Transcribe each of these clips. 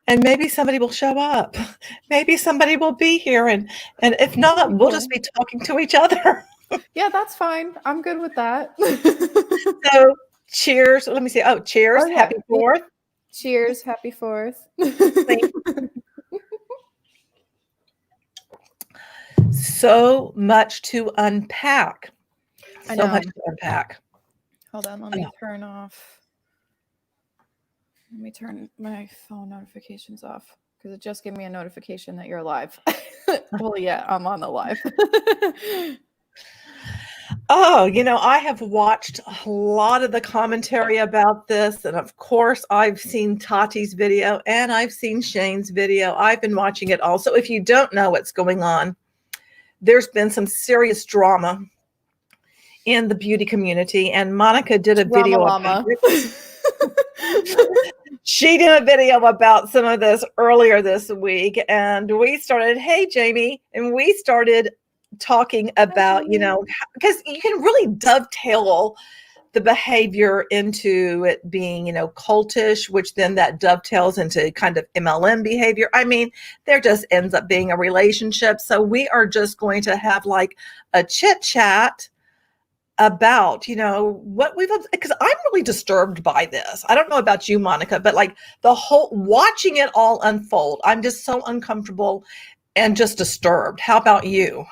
And maybe somebody will show up. Maybe somebody will be here. And if not, we'll just be talking to each other. Yeah, that's fine. I'm good with that. So cheers. Let me see. Oh, cheers. Oh, yeah. Happy 4th. Cheers. Happy 4th. So much to unpack. So much to unpack. Hold on. Let me turn off. Let me turn my phone notifications off because it just gave me a notification that you're live. Well, yeah, I'm on the live. Oh, I have watched a lot of the commentary about this. And of course, I've seen Tati's video and I've seen Shane's video. I've been watching it all. So if you don't know what's going on, there's been some serious drama in the beauty community. And Monica did a video about it. She did a video about some of this earlier this week. And we started, hey, Jamie, and we started talking about, because you can really dovetail the behavior into it being, cultish, which then that dovetails into kind of MLM behavior. I mean, there just ends up being a relationship. So we are just going to have like a chit chat about, what we've, because I'm really disturbed by this. I don't know about you, Monica, but like the whole watching it all unfold, I'm just so uncomfortable and just disturbed. How about you?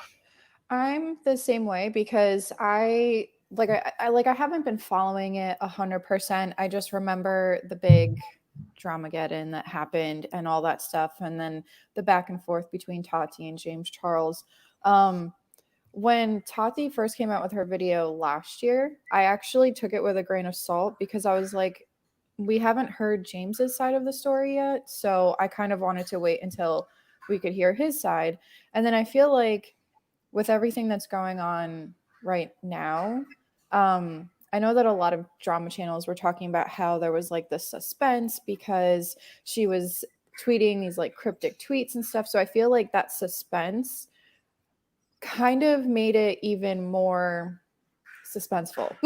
I'm the same way because I haven't been following it 100%. I just remember the big Dramageddon that happened and all that stuff. And then the back and forth between Tati and James Charles. When Tati first came out with her video last year, I actually took it with a grain of salt because I was like, we haven't heard James's side of the story yet. So I kind of wanted to wait until we could hear his side. And then I feel like with everything that's going on right now, I know that a lot of drama channels were talking about how there was like this suspense because she was tweeting these like cryptic tweets and stuff. So I feel like that suspense kind of made it even more suspenseful.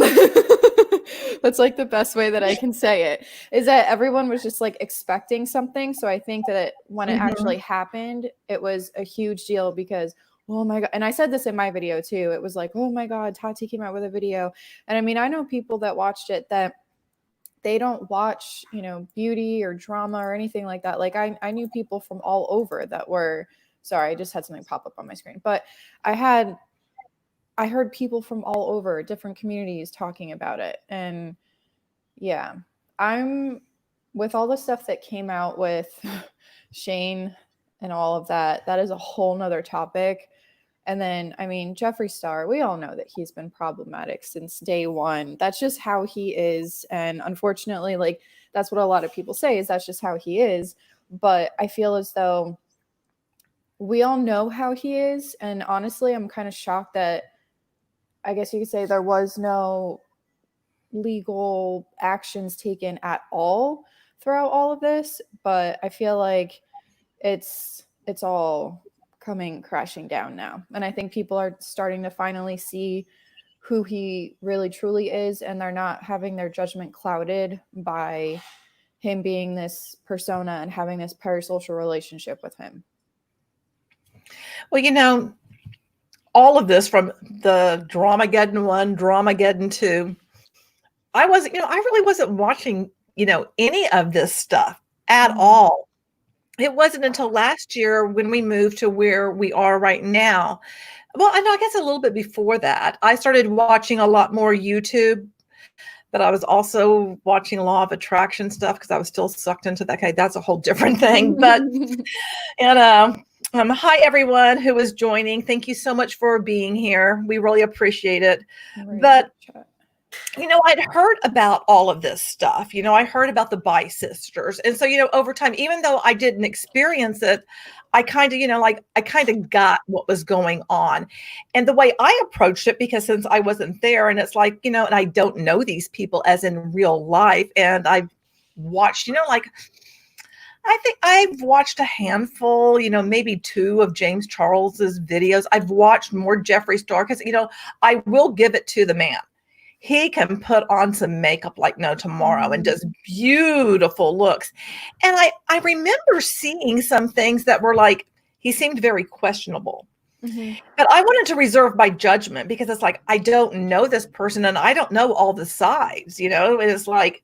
That's like the best way that I can say it, is that everyone was just like expecting something. So I think that when it actually happened, it was a huge deal because, oh my God. And I said this in my video too. It was like, oh my God, Tati came out with a video. And I mean, I know people that watched it that they don't watch, beauty or drama or anything like that. Like I knew people from all over that were, sorry, I just had something pop up on my screen, but I heard people from all over different communities talking about it. And yeah, I'm with all the stuff that came out with Shane and all of that. That is a whole nother topic. And then, I mean, Jeffree Star, we all know that he's been problematic since day one. That's just how he is. And unfortunately, like, that's what a lot of people say is that's just how he is. But I feel as though we all know how he is. And honestly, I'm kind of shocked that I guess you could say there was no legal actions taken at all throughout all of this. But I feel like it's all coming crashing down now. And I think people are starting to finally see who he really truly is, and they're not having their judgment clouded by him being this persona and having this parasocial relationship with him. Well, all of this from the Dramageddon 1, Dramageddon 2, I really wasn't watching, any of this stuff at all. It wasn't until last year when we moved to where we are right now. Well, I guess a little bit before that, I started watching a lot more YouTube, but I was also watching Law of Attraction stuff because I was still sucked into that. Okay, that's a whole different thing. But, hi, everyone who is joining. Thank you so much for being here. We really appreciate it. But, I'd heard about all of this stuff. I heard about the Bi sisters. And so, over time, even though I didn't experience it, I kind of got what was going on. And the way I approached it, because since I wasn't there, and it's like, and I don't know these people as in real life. And I've watched, I think I've watched a handful, maybe 2 of James Charles's videos. I've watched more Jeffree Star because, I will give it to the man. he can put on some makeup like no tomorrow and does beautiful looks. And I remember seeing some things that were like, he seemed very questionable. But I wanted to reserve my judgment because it's like, I don't know this person and I don't know all the sides, you know. It's like,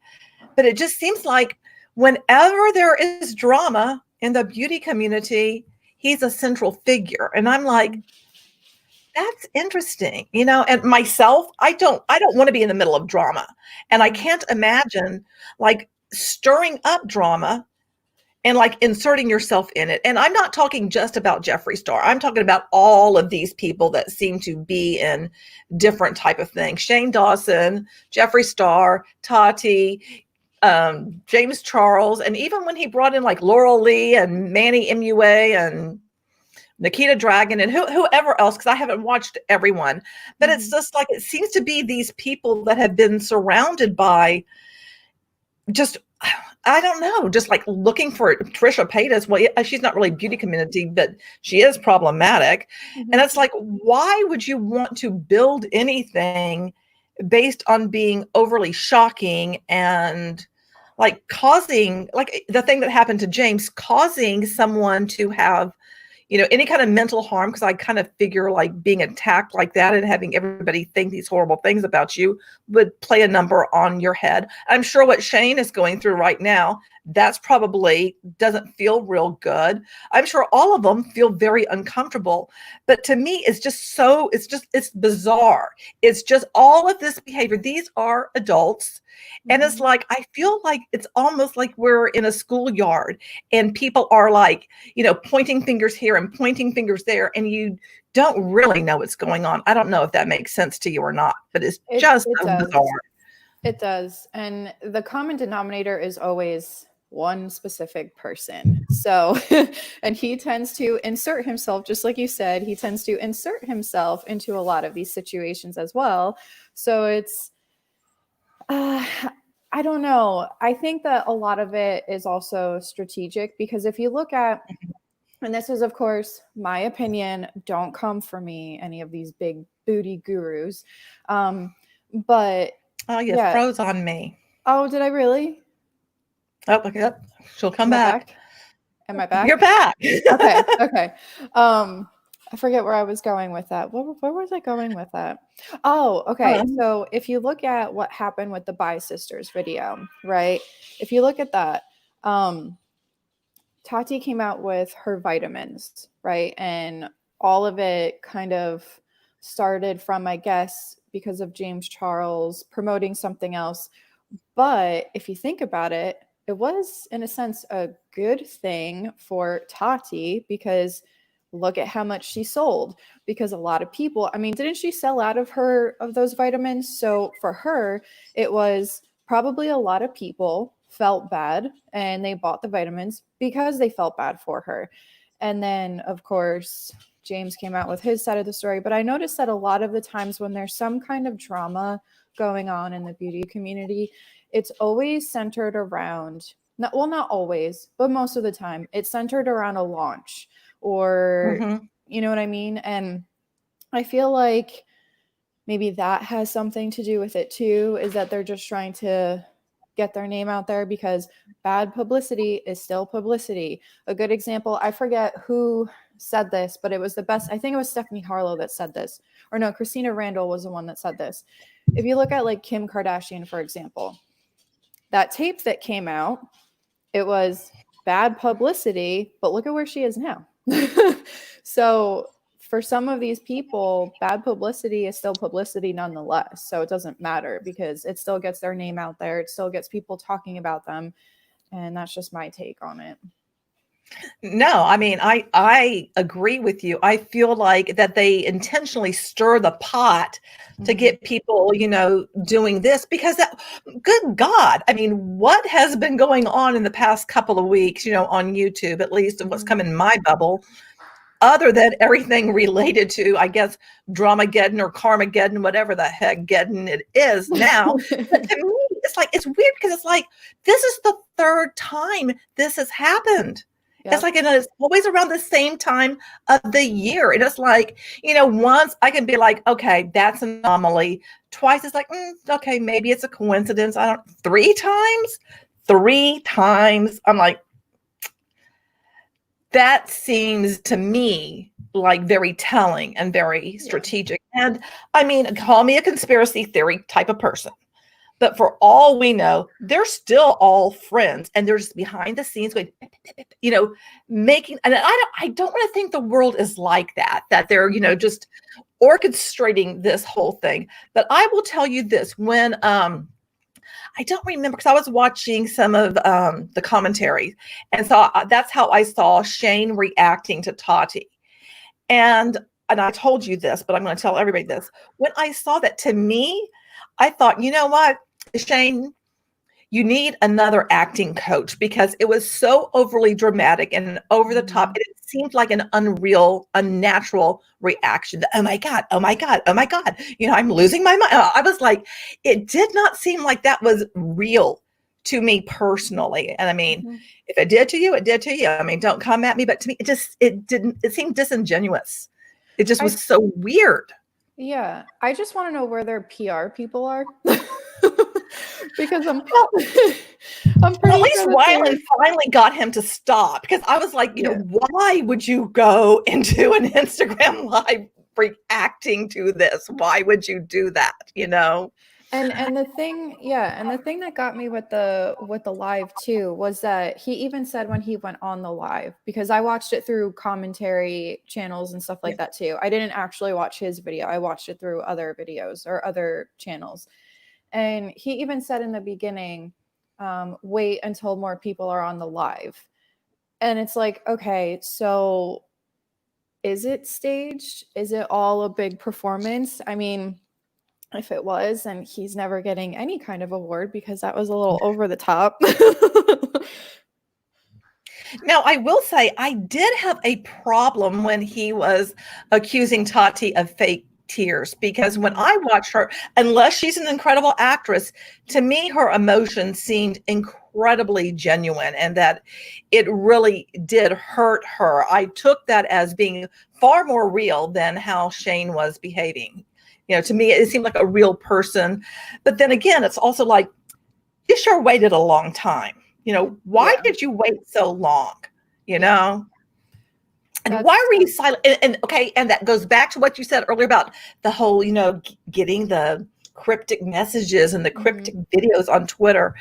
but it just seems like whenever there is drama in the beauty community, he's a central figure. And I'm like, that's interesting, you know. And myself, I don't want to be in the middle of drama. And I can't imagine like stirring up drama and like inserting yourself in it. And I'm not talking just about Jeffree Star. I'm talking about all of these people that seem to be in different type of things. Shane Dawson, Jeffree Star, Tati, James Charles, and even when he brought in like Laurel Lee and Manny MUA and Nikita Dragon and whoever else, because I haven't watched everyone, but it's just like, it seems to be these people that have been surrounded by just, I don't know, just like looking for Trisha Paytas. Well, she's not really beauty community, but she is problematic. And it's like, why would you want to build anything based on being overly shocking and like causing, like the thing that happened to James, causing someone to have, you know, any kind of mental harm? Because I kind of figure like being attacked like that and having everybody think these horrible things about you would play a number on your head. I'm sure what Shane is going through right now, that's probably doesn't feel real good. I'm sure all of them feel very uncomfortable. But to me, it's just so, it's bizarre. It's just all of this behavior. These are adults. And it's like, I feel like it's almost like we're in a schoolyard and people are like, you know, pointing fingers here and pointing fingers there, and you don't really know what's going on. I don't know if that makes sense to you or not, but it's just bizarre. It does. And the common denominator is always one specific person. So, and he tends to insert himself, just like you said, he tends to insert himself into a lot of these situations as well. So it's, I don't know. I think that a lot of it is also strategic, because if you look at, and this is, of course, my opinion, don't come for me, any of these big booty gurus. But oh, you froze on me. Oh, did I really? Oh, look it up. She'll come back. Am I back? You're back. Okay. I forget where I was going with that. Where was I going with that? Oh, okay. So if you look at what happened with the Bi Sisters video, right? If you look at that, Tati came out with her vitamins, right? And all of it kind of started from, I guess, because of James Charles promoting something else. But if you think about it, it was, in a sense, a good thing for Tati, because look at how much she sold. Because a lot of people, I mean, didn't she sell out of those vitamins? So for her, it was probably a lot of people felt bad and they bought the vitamins because they felt bad for her. And then, of course, James came out with his side of the story. But I noticed that a lot of the times when there's some kind of drama going on in the beauty community, it's always centered around, not always, but most of the time, it's centered around a launch, or you know what I mean? And I feel like maybe that has something to do with it too, is that they're just trying to get their name out there, because bad publicity is still publicity. A good example, I forget who said this, but it was the best. I think it was Stephanie Harlow that said this, or no, Christina Randall was the one that said this. If you look at like Kim Kardashian, for example, that tape that came out, it was bad publicity, but look at where she is now. So for some of these people, bad publicity is still publicity nonetheless. So it doesn't matter, because it still gets their name out there. It still gets people talking about them. And that's just my take on it. No, I mean, I agree with you. I feel like that they intentionally stir the pot to get people, you know, doing this, because good God, I mean, what has been going on in the past couple of weeks, you know, on YouTube, at least of what's come in my bubble, other than everything related to, I guess, Dramageddon or Karmageddon, whatever the heck Geddon it is now. But to me, it's like, it's weird, because it's like, this is the third time this has happened. Yep. It's like, it's always around the same time of the year. And it's like, once I can be like, okay, that's an anomaly. Twice it's like, okay, maybe it's a coincidence. Three times. I'm like, that seems to me like very telling and very strategic. Yeah. And I mean, call me a conspiracy theory type of person. But for all we know, they're still all friends, and they're just behind the scenes going, making. And I don't want to think the world is like that. That they're just orchestrating this whole thing. But I will tell you this: when I don't remember, because I was watching some of the commentary, and so that's how I saw Shane reacting to Tati, and I told you this, but I'm going to tell everybody this. When I saw that, to me, I thought, you know what, Shane, you need another acting coach, because it was so overly dramatic and over the top. It seemed like an unreal, unnatural reaction. Oh my God, oh my God, oh my God. I'm losing my mind. I was like, it did not seem like that was real to me personally. And I mean, if it did to you, it did to you. I mean, don't come at me, but to me, it seemed disingenuous. It just was so weird. Yeah. I just want to know where their PR people are. Because I'm pretty at least Wiley finally got him to stop, because I was like, why would you go into an Instagram live reacting to this? Why would you do that? And the thing, and the thing that got me with the live too was that he even said when he went on the live, because I watched it through commentary channels and stuff like that too. I didn't actually watch his video. I watched it through other videos or other channels. And he even said in the beginning, wait until more people are on the live. And it's like, okay, so is it staged? Is it all a big performance? I mean, if it was, then he's never getting any kind of award, because that was a little over the top. Now, I will say I did have a problem when he was accusing Tati of fake tears, because when I watched her, unless she's an incredible actress, to me, her emotions seemed incredibly genuine, and that it really did hurt her. I took that as being far more real than how Shane was behaving. To me, it seemed like a real person. But then again, it's also like, you sure waited a long time. Why did you wait so long? And why were you silent? And okay, and that goes back to what you said earlier about the whole, getting the cryptic messages and the cryptic videos on Twitter.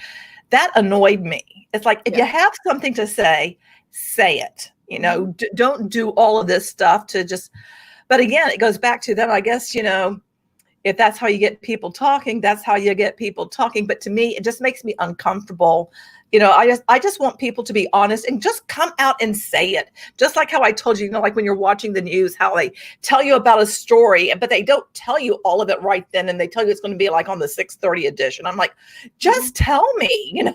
That annoyed me. It's like, if you have something to say it. Don't do all of this stuff to just. But again, it goes back to that. I guess, if that's how you get people talking, that's how you get people talking. But to me, it just makes me uncomfortable. I just want people to be honest and just come out and say it. Just like how I told you, like when you're watching the news, how they tell you about a story, but they don't tell you all of it right then. And they tell you it's going to be like on the 6:30 edition. I'm like, just tell me,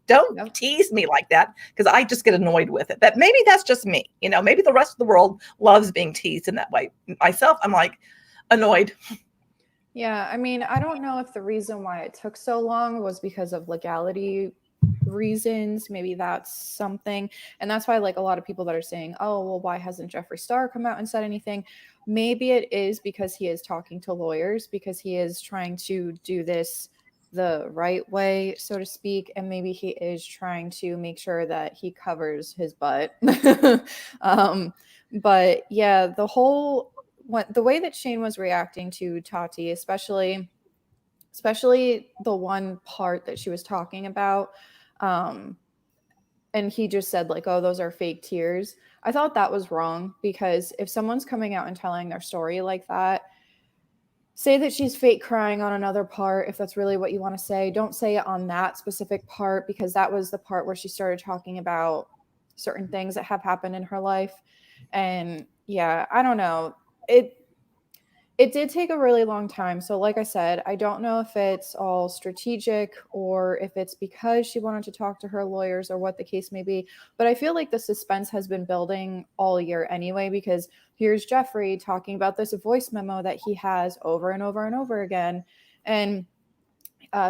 don't tease me like that, because I just get annoyed with it. But maybe that's just me. Maybe the rest of the world loves being teased in that way. Myself, I'm like annoyed. Yeah, I mean, I don't know if the reason why it took so long was because of legality reasons. Maybe that's something. And that's why, like, a lot of people that are saying, oh, well, why hasn't Jeffree Star come out and said anything? Maybe it is because he is talking to lawyers, because he is trying to do this the right way, so to speak. And maybe he is trying to make sure that he covers his butt. But yeah, the way that Shane was reacting to Tati, especially the one part that she was talking about, and he just said like, oh, those are fake tears. I thought that was wrong, because if someone's coming out and telling their story like that, say that she's fake crying on another part. If that's really what you want to say, don't say it on that specific part, because that was the part where she started talking about certain things that have happened in her life. And yeah, I don't know. It did take a really long time. So like I said, I don't know if it's all strategic or if it's because she wanted to talk to her lawyers or what the case may be. But I feel like the suspense has been building all year anyway, because here's Jeffree talking about this voice memo that he has over and over and over again. And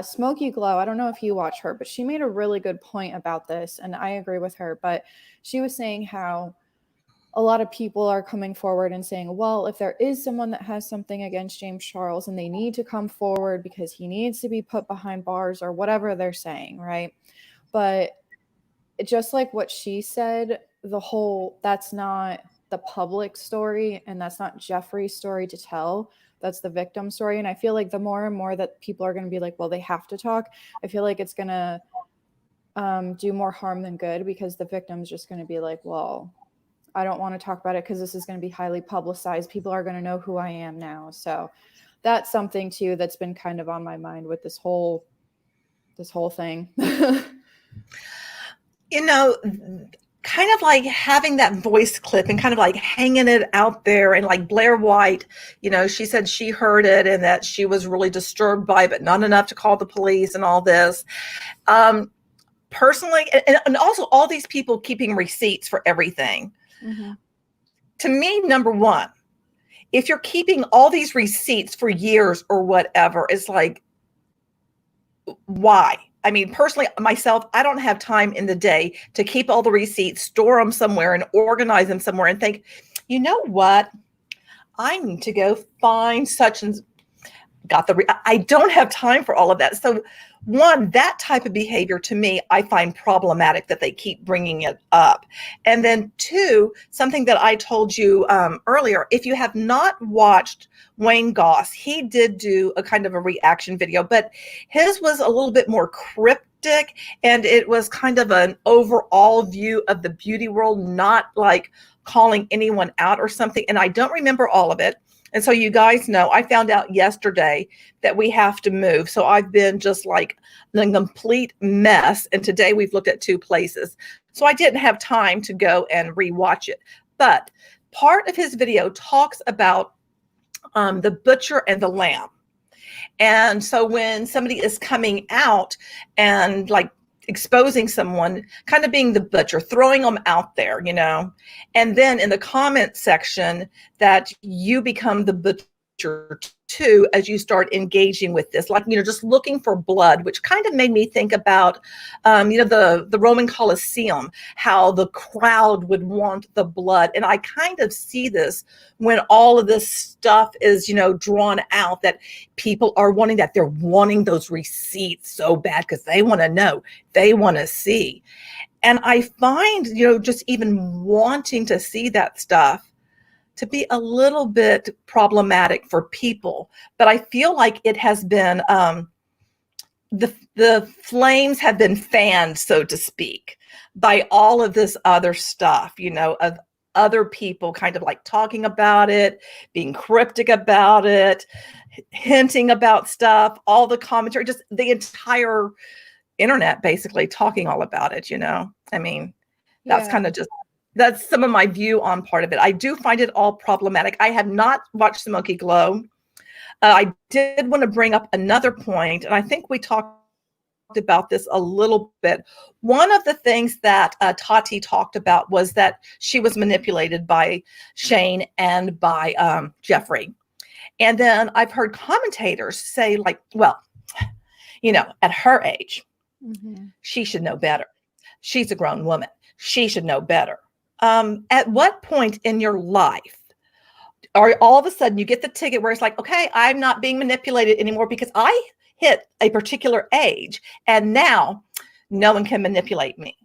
Smokey Glow, I don't know if you watch her, but she made a really good point about this, and I agree with her. But she was saying how a lot of people are coming forward and saying, well, if there is someone that has something against James Charles and they need to come forward because he needs to be put behind bars or whatever they're saying, right? But just like what she said, that's not the public story and that's not Jeffrey's story to tell. That's the victim story. And I feel like the more and more that people are going to be like, well, they have to talk, I feel like it's going to do more harm than good, because the victim's just going to be like, well, I don't want to talk about it because this is going to be highly publicized. People are going to know who I am now. So that's something too that's been kind of on my mind with this whole thing. Kind of like having that voice clip and kind of like hanging it out there, and like Blair White, she said she heard it and that she was really disturbed by it, but not enough to call the police and all this. Personally, and also all these people keeping receipts for everything. Mm-hmm. To me, number one, if you're keeping all these receipts for years or whatever, it's like, why? I mean, personally, myself, I don't have time in the day to keep all the receipts, store them somewhere and organize them somewhere and think, you know what? I need to go find such and I don't have time for all of that. So one, that type of behavior to me, I find problematic that they keep bringing it up. And then two, something that I told you earlier, if you have not watched Wayne Goss, he did do a kind of a reaction video, but his was a little bit more cryptic, and it was kind of an overall view of the beauty world, not like calling anyone out or something. And I don't remember all of it. And so you guys know, I found out yesterday that we have to move. So I've been just like a complete mess. And today we've looked at 2 places. So I didn't have time to go and rewatch it. But part of his video talks about the butcher and the lamb. And so when somebody is coming out and like exposing someone, kind of being the butcher, throwing them out there, and then in the comment section that you become the butcher too as you start engaging with this, like, just looking for blood, which kind of made me think about, the Roman Colosseum, how the crowd would want the blood. And I kind of see this when all of this stuff is, drawn out, that people are wanting that. They're wanting those receipts so bad because they want to know, they want to see. And I find, just even wanting to see that stuff to be a little bit problematic for people. But I feel like it has been, the flames have been fanned, so to speak, by all of this other stuff, of other people kind of like talking about it, being cryptic about it, hinting about stuff, all the commentary, just the entire internet basically talking all about it, I mean, that's kind of just, that's some of my view on part of it. I do find it all problematic. I have not watched Smokey Glow. I did want to bring up another point, and I think we talked about this a little bit. One of the things that Tati talked about was that she was manipulated by Shane and by Jeffrey. And then I've heard commentators say, like, well, at her age, she should know better. She's a grown woman. She should know better. At what point in your life or all of a sudden you get the ticket where it's like, okay, I'm not being manipulated anymore because I hit a particular age and now no one can manipulate me?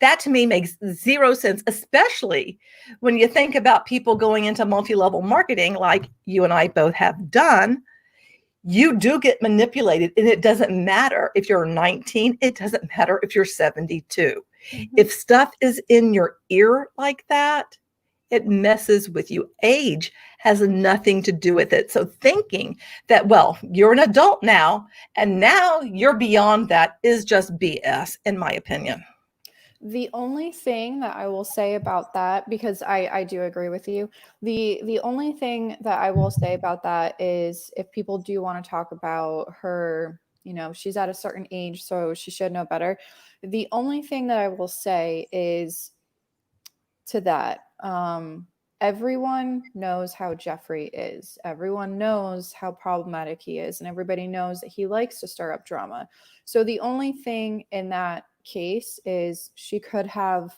That to me makes zero sense, especially when you think about people going into multi-level marketing like you and I both have done. You do get manipulated, and it doesn't matter if you're 19. It doesn't matter if you're 72. If stuff is in your ear like that, it messes with you. Age has nothing to do with it. So thinking that, well, you're an adult now, and now you're beyond that is just BS, in my opinion. The only thing that I will say about that, because I do agree with you, the only thing that I will say about that is if people do want to talk about her, she's at a certain age, so she should know better. The only thing that I will say is to that, everyone knows how Jeffrey is. Everyone knows how problematic he is, and everybody knows that he likes to stir up drama. So the only thing in that case is she could have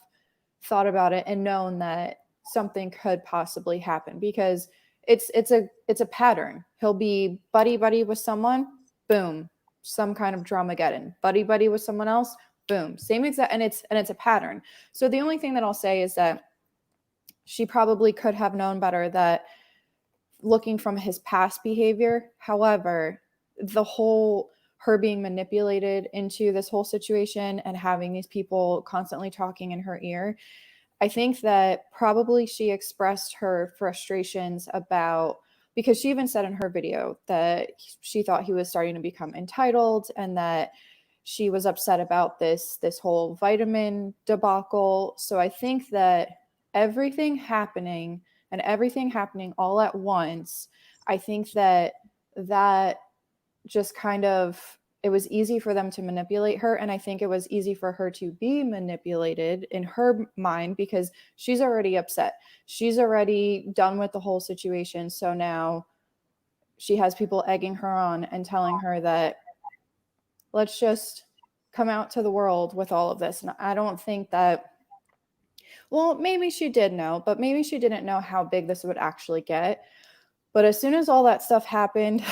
thought about it and known that something could possibly happen, because it's a pattern. He'll be buddy with someone, boom, some kind of dramageddon. Buddy with someone else, boom, same exact, and it's a pattern. So the only thing that I'll say is that she probably could have known better, that looking from his past behavior. However, the whole her being manipulated into this whole situation and having these people constantly talking in her ear, I think that probably she expressed her frustrations about, because she even said in her video that she thought he was starting to become entitled, and that she was upset about this whole vitamin debacle. So I think that everything happening all at once, I think that just kind of, it was easy for them to manipulate her. And I think it was easy for her to be manipulated in her mind, because she's already upset. She's already done with the whole situation. So now she has people egging her on and telling her that, let's just come out to the world with all of this. And I don't think that, well, maybe she did know, but maybe she didn't know how big this would actually get. But as soon as all that stuff happened,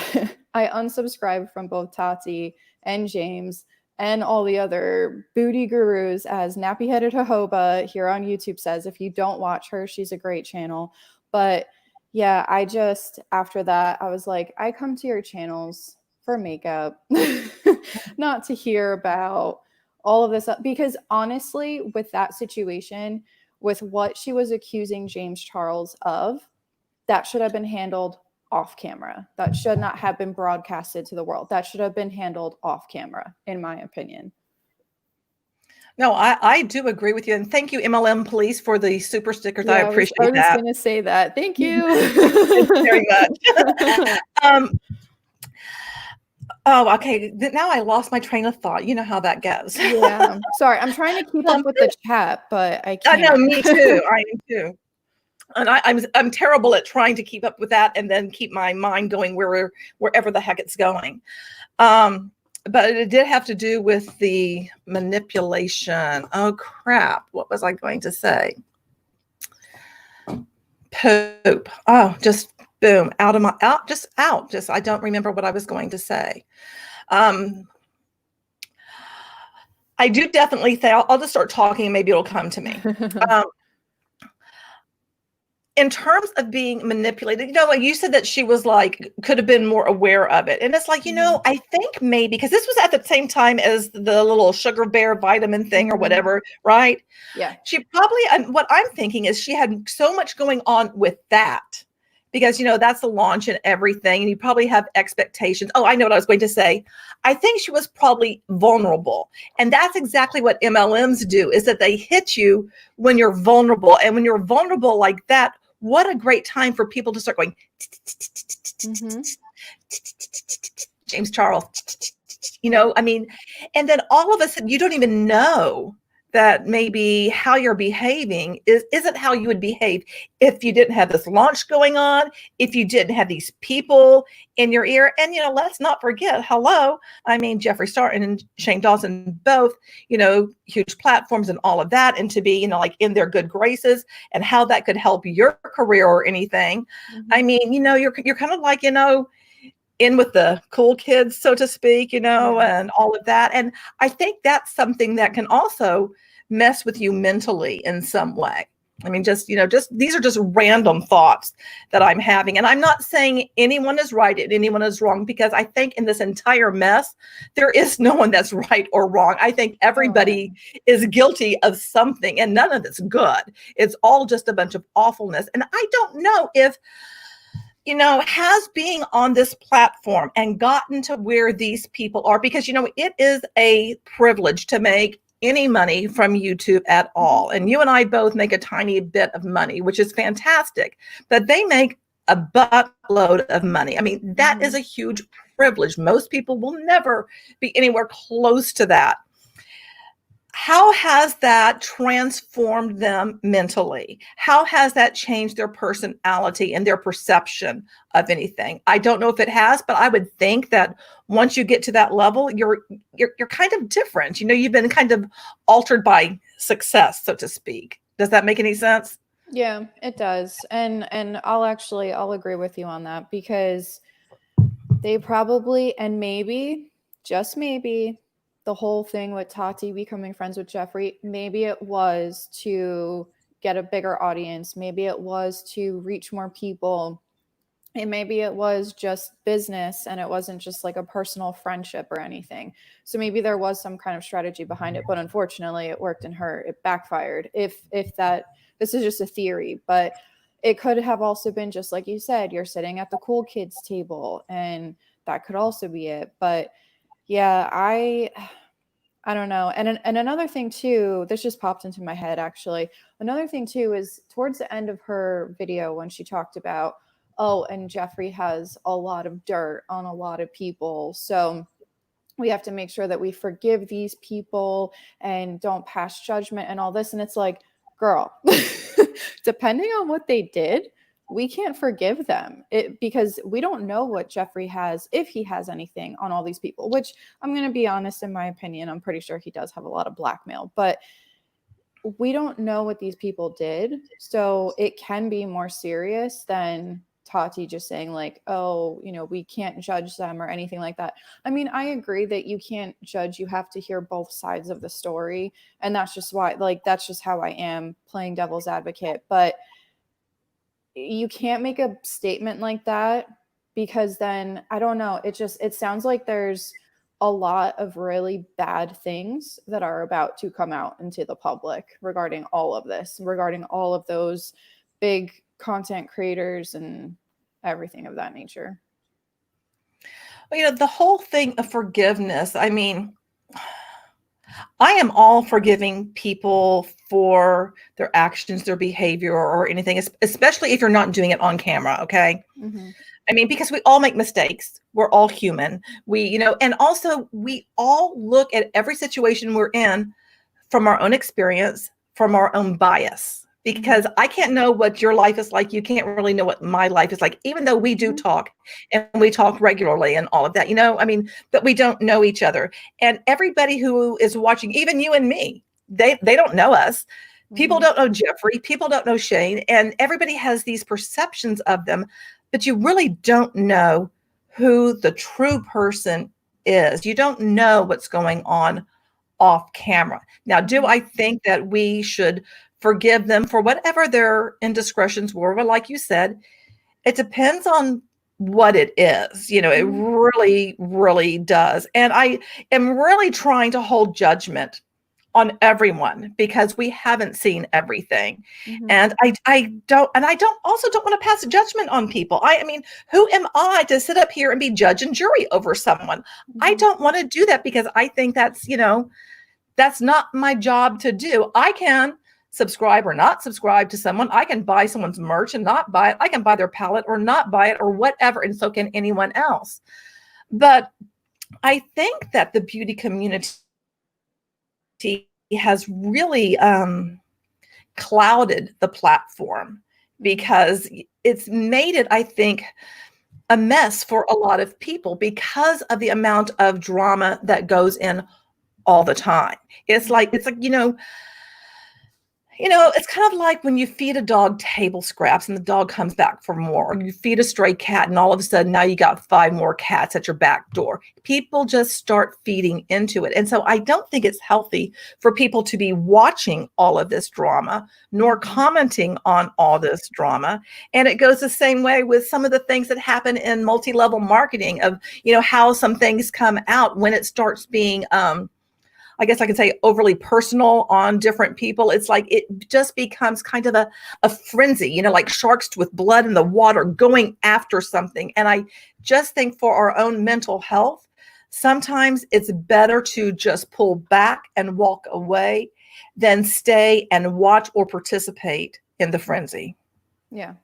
I unsubscribed from both Tati and James and all the other booty gurus, as Nappy-Headed Jojoba here on YouTube says. If you don't watch her, she's a great channel. But yeah, I just, after that, I was like, I come to your channels for makeup, not to hear about all of this. Because honestly, with that situation, with what she was accusing James Charles of, that should have been handled off camera. That should not have been broadcasted to the world. That should have been handled off camera, in my opinion. No, I do agree with you. And thank you, MLM Police, for the super stickers. Yeah, I appreciate that. I was going to say that. Thank you. Thank you very much. Oh, okay. Now I lost my train of thought. You know how that goes. Yeah. Sorry, I'm trying to keep up with the chat, but I can't. I know, me too. I am too. And I'm terrible at trying to keep up with that and then keep my mind going wherever the heck it's going. But it did have to do with the manipulation. Oh crap! What was I going to say? Poop. Oh, just boom, just out. I don't remember what I was going to say. I do definitely think I'll just start talking and maybe it'll come to me. In terms of being manipulated, like you said that she was like, could have been more aware of it. And it's like, I think maybe, because this was at the same time as the little sugar bear vitamin thing or whatever, right? Yeah. She probably, what I'm thinking is she had so much going on with that, because, that's the launch and everything. And you probably have expectations. Oh, I know what I was going to say. I think she was probably vulnerable. And that's exactly what MLMs do, is that they hit you when you're vulnerable. And when you're vulnerable like that, what a great time for people to start going, James Charles, and then all of a sudden you don't even know that maybe how you're behaving isn't how you would behave if you didn't have this launch going on, if you didn't have these people in your ear. And, let's not forget, Jeffree Star and Shane Dawson, both, huge platforms and all of that. And to be, like in their good graces and how that could help your career or anything. You're kind of like, in with the cool kids, so to speak, and all of that. And I think that's something that can also mess with you mentally in some way. Just these are just random thoughts that I'm having. And I'm not saying anyone is right and anyone is wrong, because I think in this entire mess, there is no one that's right or wrong. I think everybody is guilty of something, and none of it's good. It's all just a bunch of awfulness. And I don't know if, has being on this platform and gotten to where these people are, because, it is a privilege to make any money from YouTube at all. And you and I both make a tiny bit of money, which is fantastic, but they make a buttload of money. That is a huge privilege. Most people will never be anywhere close to that. how has that transformed them mentally? How has that changed their personality and their perception of anything? I don't know if it has, but I would think that once you get to that level, you're kind of different. You know, you've been kind of altered by success, so to speak. Does that make any sense? Yeah, it does. And I'll agree with you on that, because they probably, and maybe, just maybe, the whole thing with Tati becoming friends with Jeffrey, maybe it was to get a bigger audience. Maybe it was to reach more people. And maybe it was just business and it wasn't just like a personal friendship or anything. So maybe there was some kind of strategy behind it, but unfortunately it worked in her. It backfired. If that, this is just a theory, but it could have also been just like you said, you're sitting at the cool kids table, and that could also be it. But yeah, I don't know. And another thing too, this just popped into my head actually. Another thing too is towards the end of her video when she talked about, oh, and Jeffrey has a lot of dirt on a lot of people. So we have to make sure that we forgive these people and don't pass judgment and all this. And it's like, girl, depending on what they did, we can't forgive them because we don't know what Jeffrey has, if he has anything on all these people, which I'm going to be honest, in my opinion, I'm pretty sure he does have a lot of blackmail, but we don't know what these people did. So it can be more serious than Tati just saying like, oh, you know, we can't judge them or anything like that. I mean, I agree that you can't judge. You have to hear both sides of the story. And that's just why, like, that's just how I am, playing devil's advocate. But you can't make a statement like that, because then I don't know, it sounds like there's a lot of really bad things that are about to come out into the public regarding all of this, regarding all of those big content creators and everything of that nature. Well, you know, the whole thing of forgiveness, I mean, I am all forgiving people for their actions, their behavior, or anything, especially if you're not doing it on camera. Okay. Mm-hmm. I mean, because we all make mistakes. We're all human. We, you know, and also we all look at every situation we're in from our own experience, from our own bias. Because I can't know what your life is like. You can't really know what my life is like, even though we do talk and we talk regularly and all of that, you know, I mean, but we don't know each other. And everybody who is watching, even you and me, they don't know us. People don't know Jeffrey. People don't know Shane. And everybody has these perceptions of them, but you really don't know who the true person is. You don't know what's going on off camera. Now, do I think that we should forgive them for whatever their indiscretions were? Well, like you said, it depends on what it is. You know, it really, really does. And I am really trying to hold judgment on everyone because we haven't seen everything. And I don't also don't want to pass judgment on people. I mean, who am I to sit up here and be judge and jury over someone? I don't want to do that because I think that's, you know, that's not my job to do. I can subscribe or not subscribe to someone. I can buy someone's merch and not buy it. I can buy their palette or not buy it or whatever. And so can anyone else. But I think that the beauty community has really clouded the platform because it's made it, I think, a mess for a lot of people because of the amount of drama that goes in all the time. It's like, it's kind of like when you feed a dog table scraps and the dog comes back for more, or you feed a stray cat and all of a sudden now you got 5 more cats at your back door. People just start feeding into it. And so I don't think it's healthy for people to be watching all of this drama, nor commenting on all this drama. And it goes the same way with some of the things that happen in multi-level marketing of, you know, how some things come out when it starts being, I guess I could say overly personal on different people. It's like it just becomes kind of a frenzy, you know, like sharks with blood in the water going after something. And I just think for our own mental health, sometimes it's better to just pull back and walk away than stay and watch or participate in the frenzy. Yeah.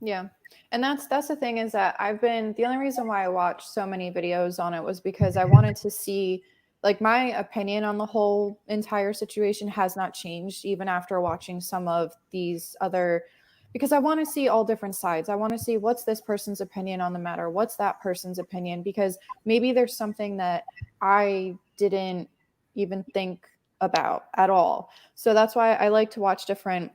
Yeah. And that's the thing, is that the only reason why I watched so many videos on it was because I wanted to see like my opinion on the whole entire situation has not changed even after watching some of these other, because I want to see all different sides. I want to see what's this person's opinion on the matter, what's that person's opinion, because maybe there's something that I didn't even think about at all. So that's why I like to watch different,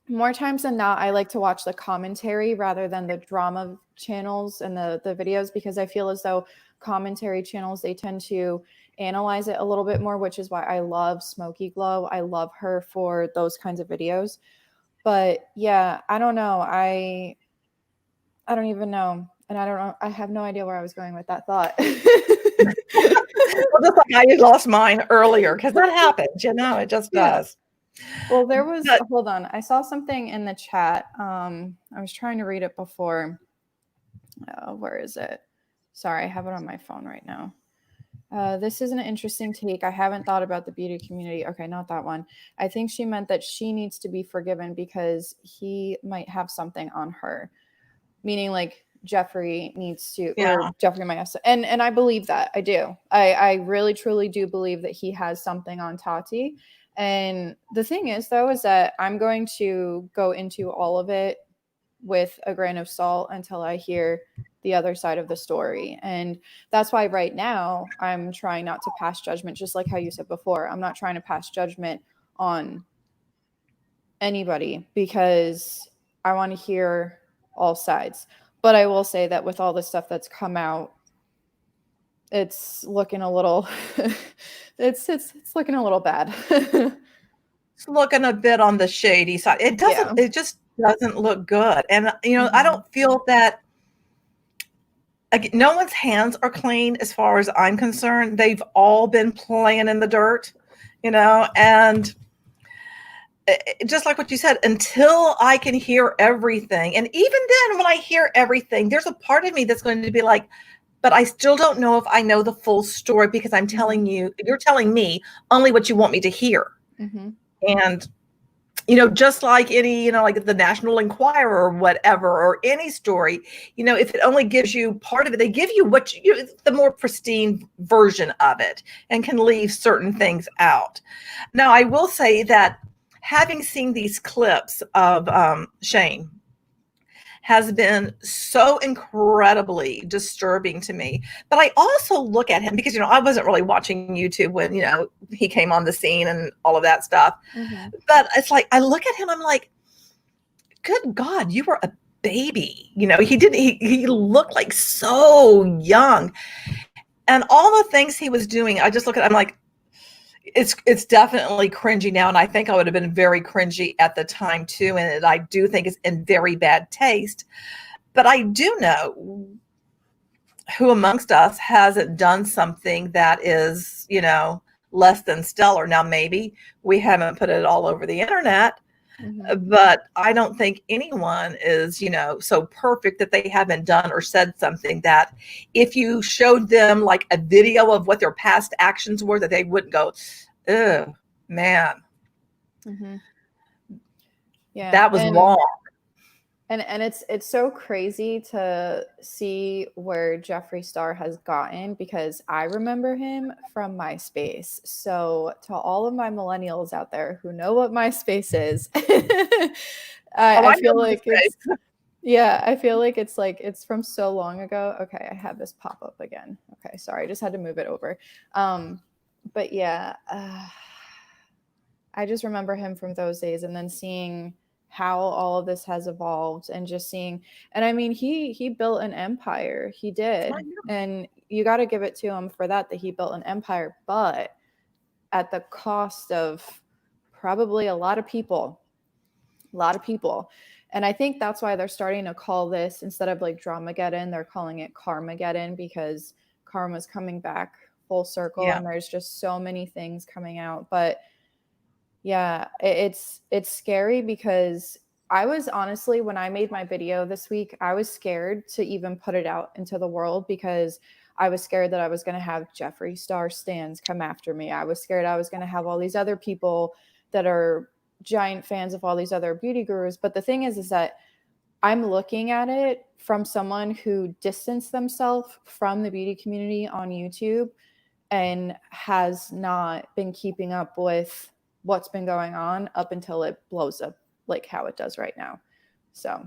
more times than not, I like to watch the commentary rather than the drama channels and the videos, because I feel as though commentary channels, they tend to analyze it a little bit more, which is why I love Smoky Glow. I love her for those kinds of videos. But yeah, I don't know. I don't even know. And I don't know. I have no idea where I was going with that thought. Well, just like I lost mine earlier, because that happens, it just does. Well, there was, hold on. I saw something in the chat. I was trying to read it before. Where is it? Sorry, I have it on my phone right now. This is an interesting take. I haven't thought about the beauty community. Okay, not that one. I think she meant that she needs to be forgiven because he might have something on her. Meaning like Jeffrey needs to, or Jeffrey might have, and I believe that. I do. I really, truly do believe that he has something on Tati. And the thing is, though, is that I'm going to go into all of it with a grain of salt until I hear the other side of the story. And that's why right now I'm trying not to pass judgment, just like how you said before. I'm not trying to pass judgment on anybody because I want to hear all sides. But I will say that with all the stuff that's come out, it's looking a little it's looking a little bad. It's looking a bit on the shady side. It doesn't, it just doesn't look good. And I don't feel that, like, no one's hands are clean as far as I'm concerned. They've all been playing in the dirt, and just like what you said, until I can hear everything. And even then, when I hear everything, there's a part of me that's going to be like, but I still don't know if I know the full story, because I'm telling you, you're telling me only what you want me to hear. And, just like any, like the National Enquirer or whatever, or any story, if it only gives you part of it, they give you what the more pristine version of it, and can leave certain things out. Now, I will say that having seen these clips of Shane has been so incredibly disturbing to me. But I also look at him because, I wasn't really watching YouTube when, he came on the scene and all of that stuff. But it's like, I look at him, I'm like, good God, you were a baby. He looked like so young. And all the things he was doing, I just look at, I'm like, it's definitely cringy now, and I think I would have been very cringy at the time too, and I do think it's in very bad taste. But I do know who amongst us hasn't done something that is, less than stellar. Now, maybe we haven't put it all over the internet, but I don't think anyone is, so perfect that they haven't done or said something that if you showed them like a video of what their past actions were, that they wouldn't go, oh, man. Yeah. That was wrong. And it's so crazy to see where Jeffree Star has gotten, because I remember him from MySpace. So to all of my millennials out there who know what MySpace is, I feel like I feel like it's from so long ago. Okay, I have this pop up again. Okay, sorry, I just had to move it over. But yeah, I just remember him from those days, and then seeing how all of this has evolved, and just seeing, and I mean, he built an empire. He did. And you got to give it to him for that he built an empire, but at the cost of probably a lot of people. And I think that's why they're starting to call this, instead of like Dramageddon, they're calling it Karmageddon, because karma's coming back full circle. And there's just so many things coming out. But yeah, it's scary, because I was honestly, when I made my video this week, I was scared to even put it out into the world, because I was scared that I was going to have Jeffree Star stans come after me. I was scared I was going to have all these other people that are giant fans of all these other beauty gurus. But the thing is that I'm looking at it from someone who distanced themselves from the beauty community on YouTube. and has not been keeping up with what's been going on up until it blows up like how it does right now. So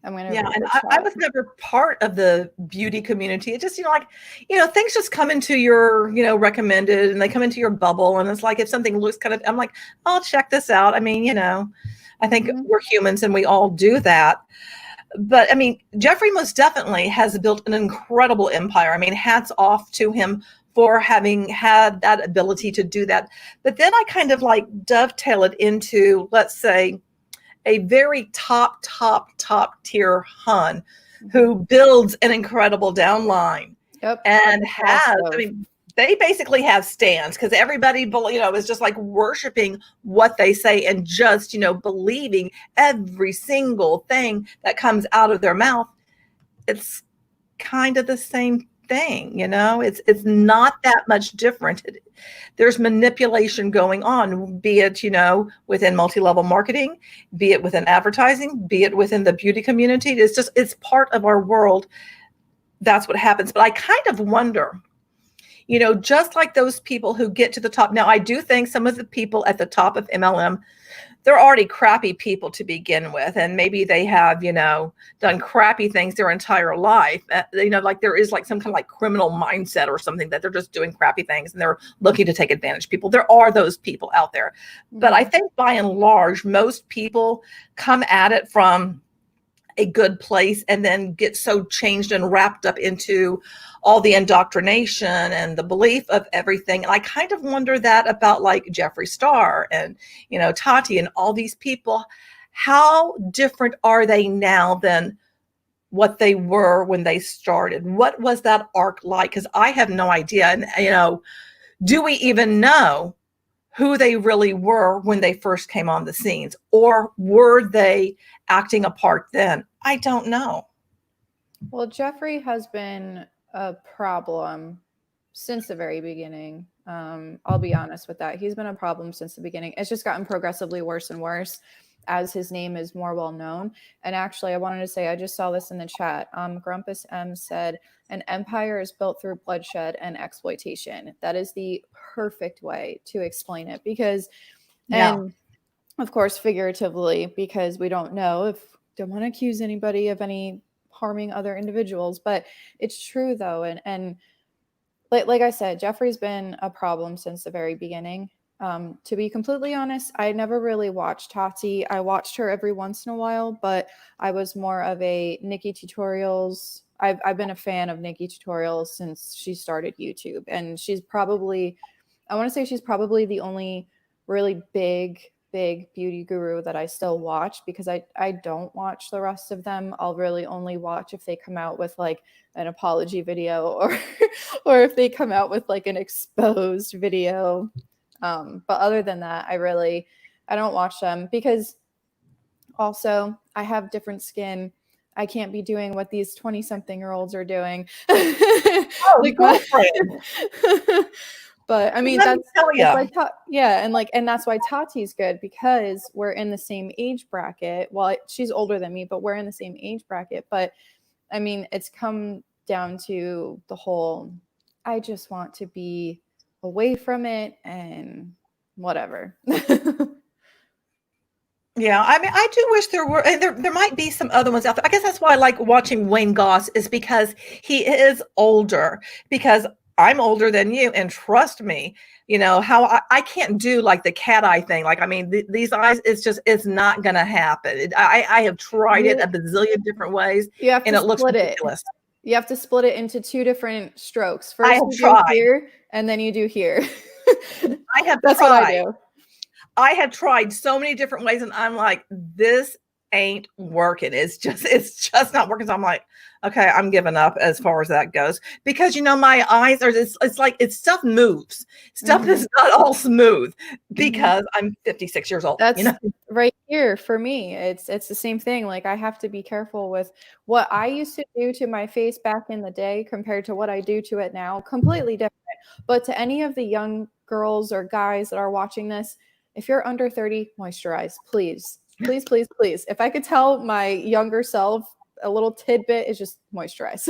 I'm going to Yeah, and I was never part of the beauty community. It just, things just come into your, recommended, and they come into your bubble. And it's like, if something looks I'm like, I'll check this out. I mean, I think we're humans and we all do that. But I mean, Jeffrey most definitely has built an incredible empire. I mean, hats off to him for having had that ability to do that. But then I kind of like dovetail it into, let's say, a very top tier hun who builds an incredible downline. Yep. And they basically have stands because everybody, is just like worshiping what they say and just, believing every single thing that comes out of their mouth. It's kind of the same thing, it's not that much different. There's manipulation going on, be it, within multi-level marketing, be it within advertising, be it within the beauty community. It's part of our world. That's what happens. But I kind of wonder, just like those people who get to the top. Now, I do think some of the people at the top of MLM, they're already crappy people to begin with. And maybe they have, done crappy things their entire life. Like there is like some kind of like criminal mindset or something that they're just doing crappy things and they're looking to take advantage of people. There are those people out there. But I think by and large, most people come at it from a good place and then get so changed and wrapped up into all the indoctrination and the belief of everything. And I kind of wonder that about like Jeffree Star and, Tati and all these people. How different are they now than what they were when they started? What was that arc like? Because I have no idea. And, do we even know who they really were when they first came on the scenes? Or were they acting a part then? I don't know. Well, Jeffrey has been a problem since the very beginning. I'll be honest with that. He's been a problem since the beginning. It's just gotten progressively worse and worse as his name is more well known. And actually, I wanted to say, I just saw this in the chat. Grumpus M said, an empire is built through bloodshed and exploitation. That is the perfect way to explain it because, and of course, figuratively, because we don't know don't want to accuse anybody of any harming other individuals, but it's true though. And like I said, Jeffrey's been a problem since the very beginning. To be completely honest, I never really watched Tati. I watched her every once in a while, but I was more of a Nikki Tutorials. I've been a fan of Nikki Tutorials since she started YouTube, and I want to say she's probably the only really big beauty guru that I still watch, because I don't watch the rest of them. I'll really only watch if they come out with like an apology video or if they come out with like an exposed video. But other than that, I don't watch them because also I have different skin. I can't be doing what these 20-something-year-olds are doing. But I mean, and that's why Tati's good, because we're in the same age bracket. Well, she's older than me, but we're in the same age bracket. But I mean, it's come down to the whole, I just want to be away from it and whatever. Yeah, I mean, I do wish there were, and there might be some other ones out there. I guess that's why I like watching Wayne Goss, is because he is older, because I'm older than you. And trust me, how I can't do like the cat eye thing. Like, I mean, these eyes, it's not going to happen. I have tried it a bazillion different ways and it looks ridiculous. You have to split it into two different strokes. First you do here and then you do here. That's what I do. I have tried so many different ways and I'm like, this ain't working. It's just not working. So I'm like, okay, I'm giving up as far as that goes, because my eyes are it's like stuff moves. Stuff is not all smooth because I'm 56 years old. That's right here for me. It's the same thing. Like, I have to be careful with what I used to do to my face back in the day compared to what I do to it now. Completely different. But to any of the young girls or guys that are watching this, if you're under 30, moisturize, please. Please, please, please. If I could tell my younger self a little tidbit, is just moisturize.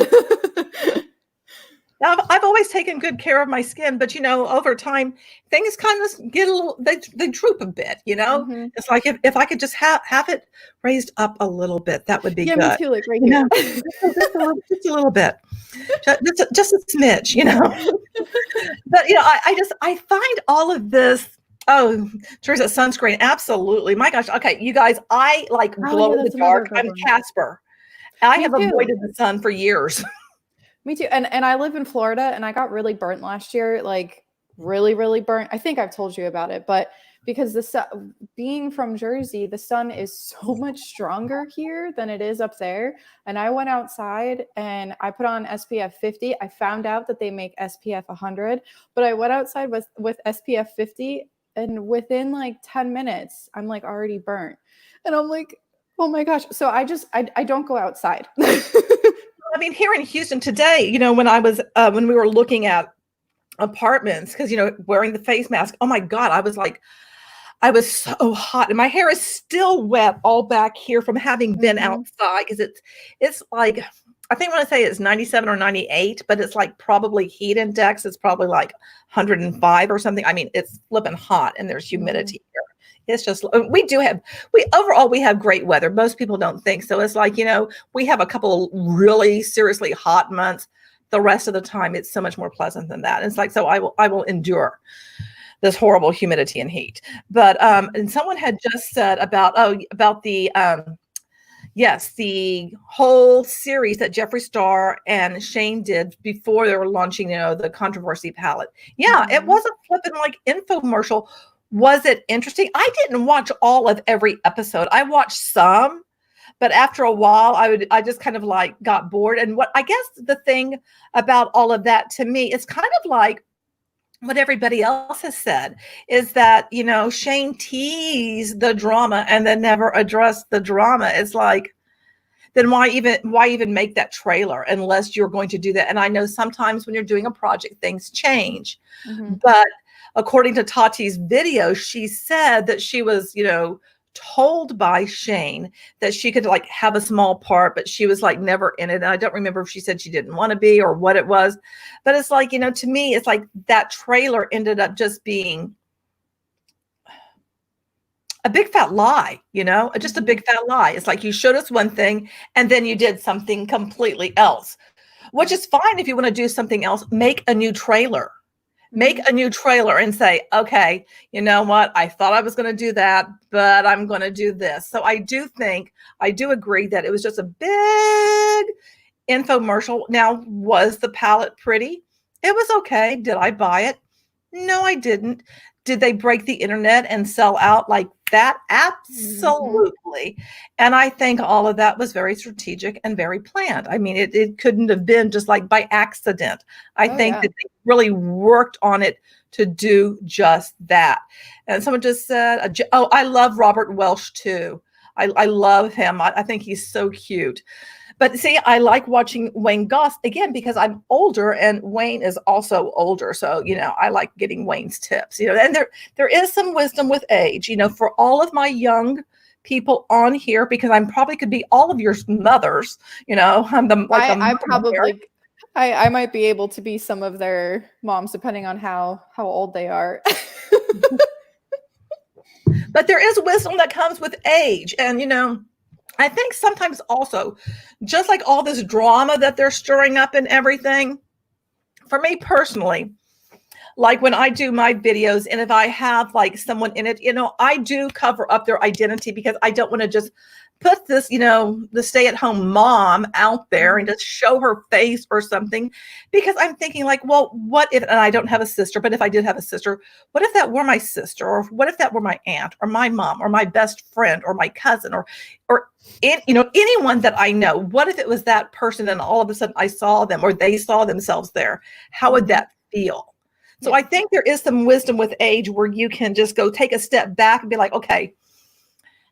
I've always taken good care of my skin, but over time, things kind of get a little, they droop a bit, Mm-hmm. It's like if I could just have it raised up a little bit, that would be Yeah, good. me too, like right here. Just a little bit, just a smidge, But I find all of this. Oh, Teresa, sunscreen, absolutely. My gosh. Okay, you guys, I like Oh glow yeah, in the that's another dark. good I'm one. Casper. I Me have too. avoided the sun for years. Me too. And I live in Florida and I got really burnt last year, like really, really burnt. I think I've told you about it, but because the sun, being from Jersey, the sun is so much stronger here than it is up there. And I went outside and I put on SPF 50. I found out that they make SPF 100, but I went outside with SPF 50 and within like 10 minutes, I'm like already burnt. And I'm like, oh my gosh. So I don't go outside. I mean, here in Houston today, when we were looking at apartments, because wearing the face mask, oh my God, I was so hot, and my hair is still wet all back here from having been outside, because it's like, I think I want to say it's 97 or 98, but it's like probably heat index is probably like 105 or something. I mean, it's flipping hot, and there's humidity here. It's just, overall we have great weather. Most people don't think so. It's like, we have a couple of really seriously hot months. The rest of the time, it's so much more pleasant than that. And it's like, so I will endure this horrible humidity and heat. But and someone had just said about the yes, the whole series that Jeffree Star and Shane did before they were launching, the controversy palette. Yeah, it was a flipping like infomercial. Was it interesting? I didn't watch all of every episode. I watched some, but after a while, I just kind of like got bored. And what I guess the thing about all of that to me is kind of like what everybody else has said is that, Shane teased the drama and then never addressed the drama. It's like, then why even make that trailer unless you're going to do that? And I know sometimes when you're doing a project, things change. But according to Tati's video, she said that she was, told by Shane that she could like have a small part, but she was like never in it. And I don't remember if she said she didn't want to be or what it was, but it's like, to me, it's like that trailer ended up just being a big fat lie, just a big fat lie. It's like you showed us one thing and then you did something completely else, which is fine. If you want to do something else, make a new trailer. Make a new trailer and say, okay, you know what? I thought I was going to do that, but I'm going to do this. So I do agree that it was just a big infomercial. Now, was the palette pretty? It was okay. Did I buy it? No, I didn't. Did they break the internet and sell out like that? Absolutely. And I think all of that was very strategic and very planned. I mean, it couldn't have been just like by accident. I think that they really worked on it to do just that. And someone just said, oh, I love Robert Welsh too. I love him. I think he's so cute. But see, I like watching Wayne Goss again because I'm older and Wayne is also older. So, I like getting Wayne's tips, and there is some wisdom with age, for all of my young people on here, because I'm probably could be all of your mothers, I'm the I might be able to be some of their moms, depending on how old they are. But there is wisdom that comes with age. And, I think sometimes also, just like all this drama that they're stirring up and everything, for me personally, like when I do my videos and if I have like someone in it, I do cover up their identity because I don't want to just put this, the stay-at-home mom out there and just show her face or something, because I'm thinking like, well, what if, and I don't have a sister, but if I did have a sister, what if that were my sister, or what if that were my aunt or my mom or my best friend or my cousin or anyone that I know? What if it was that person and all of a sudden I saw them or they saw themselves there? How would that feel? So I think there is some wisdom with age where you can just go take a step back and be like, okay,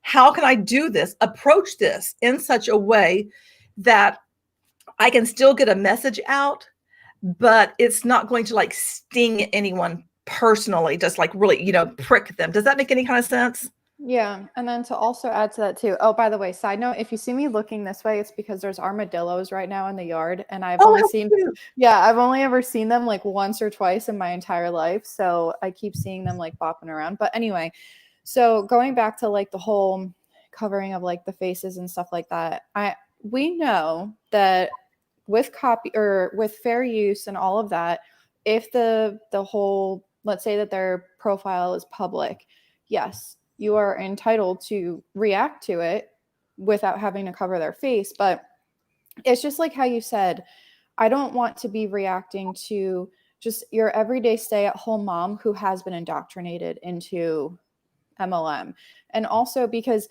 how can I do this, approach this in such a way that I can still get a message out, but it's not going to like sting anyone personally, just like really, prick them. Does that make any kind of sense? Yeah. And then to also add to that too. Oh, by the way, side note, if you see me looking this way, it's because there's armadillos right now in the yard. And I've Oh, only how seen, cute. yeah, I've only ever seen them like once or twice in my entire life. So I keep seeing them like bopping around. But anyway, so going back to like the whole covering of like the faces and stuff like that, we know that with copy or with fair use and all of that, if the whole, let's say that their profile is public, yes, you are entitled to react to it without having to cover their face. But it's just like how you said, I don't want to be reacting to just your everyday stay-at-home mom who has been indoctrinated into MLM. And also because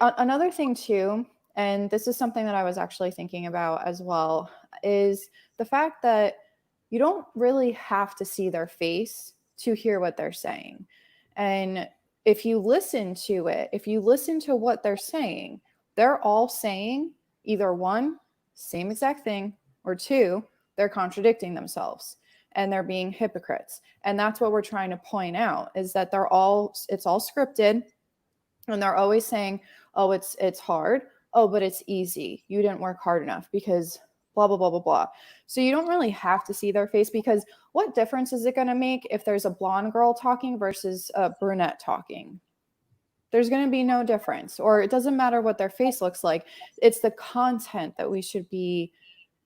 another thing too, and this is something that I was actually thinking about as well, is the fact that you don't really have to see their face to hear what they're saying. And if you listen to it, if you listen to what they're saying, they're all saying either one, same exact thing, or two, they're contradicting themselves and they're being hypocrites. And that's what we're trying to point out, is that it's all scripted. And they're always saying, oh, it's hard. Oh, but it's easy. You didn't work hard enough because blah, blah, blah, blah, blah. So you don't really have to see their face, because what difference is it going to make if there's a blonde girl talking versus a brunette talking? There's going to be no difference. Or it doesn't matter what their face looks like. It's the content that we should be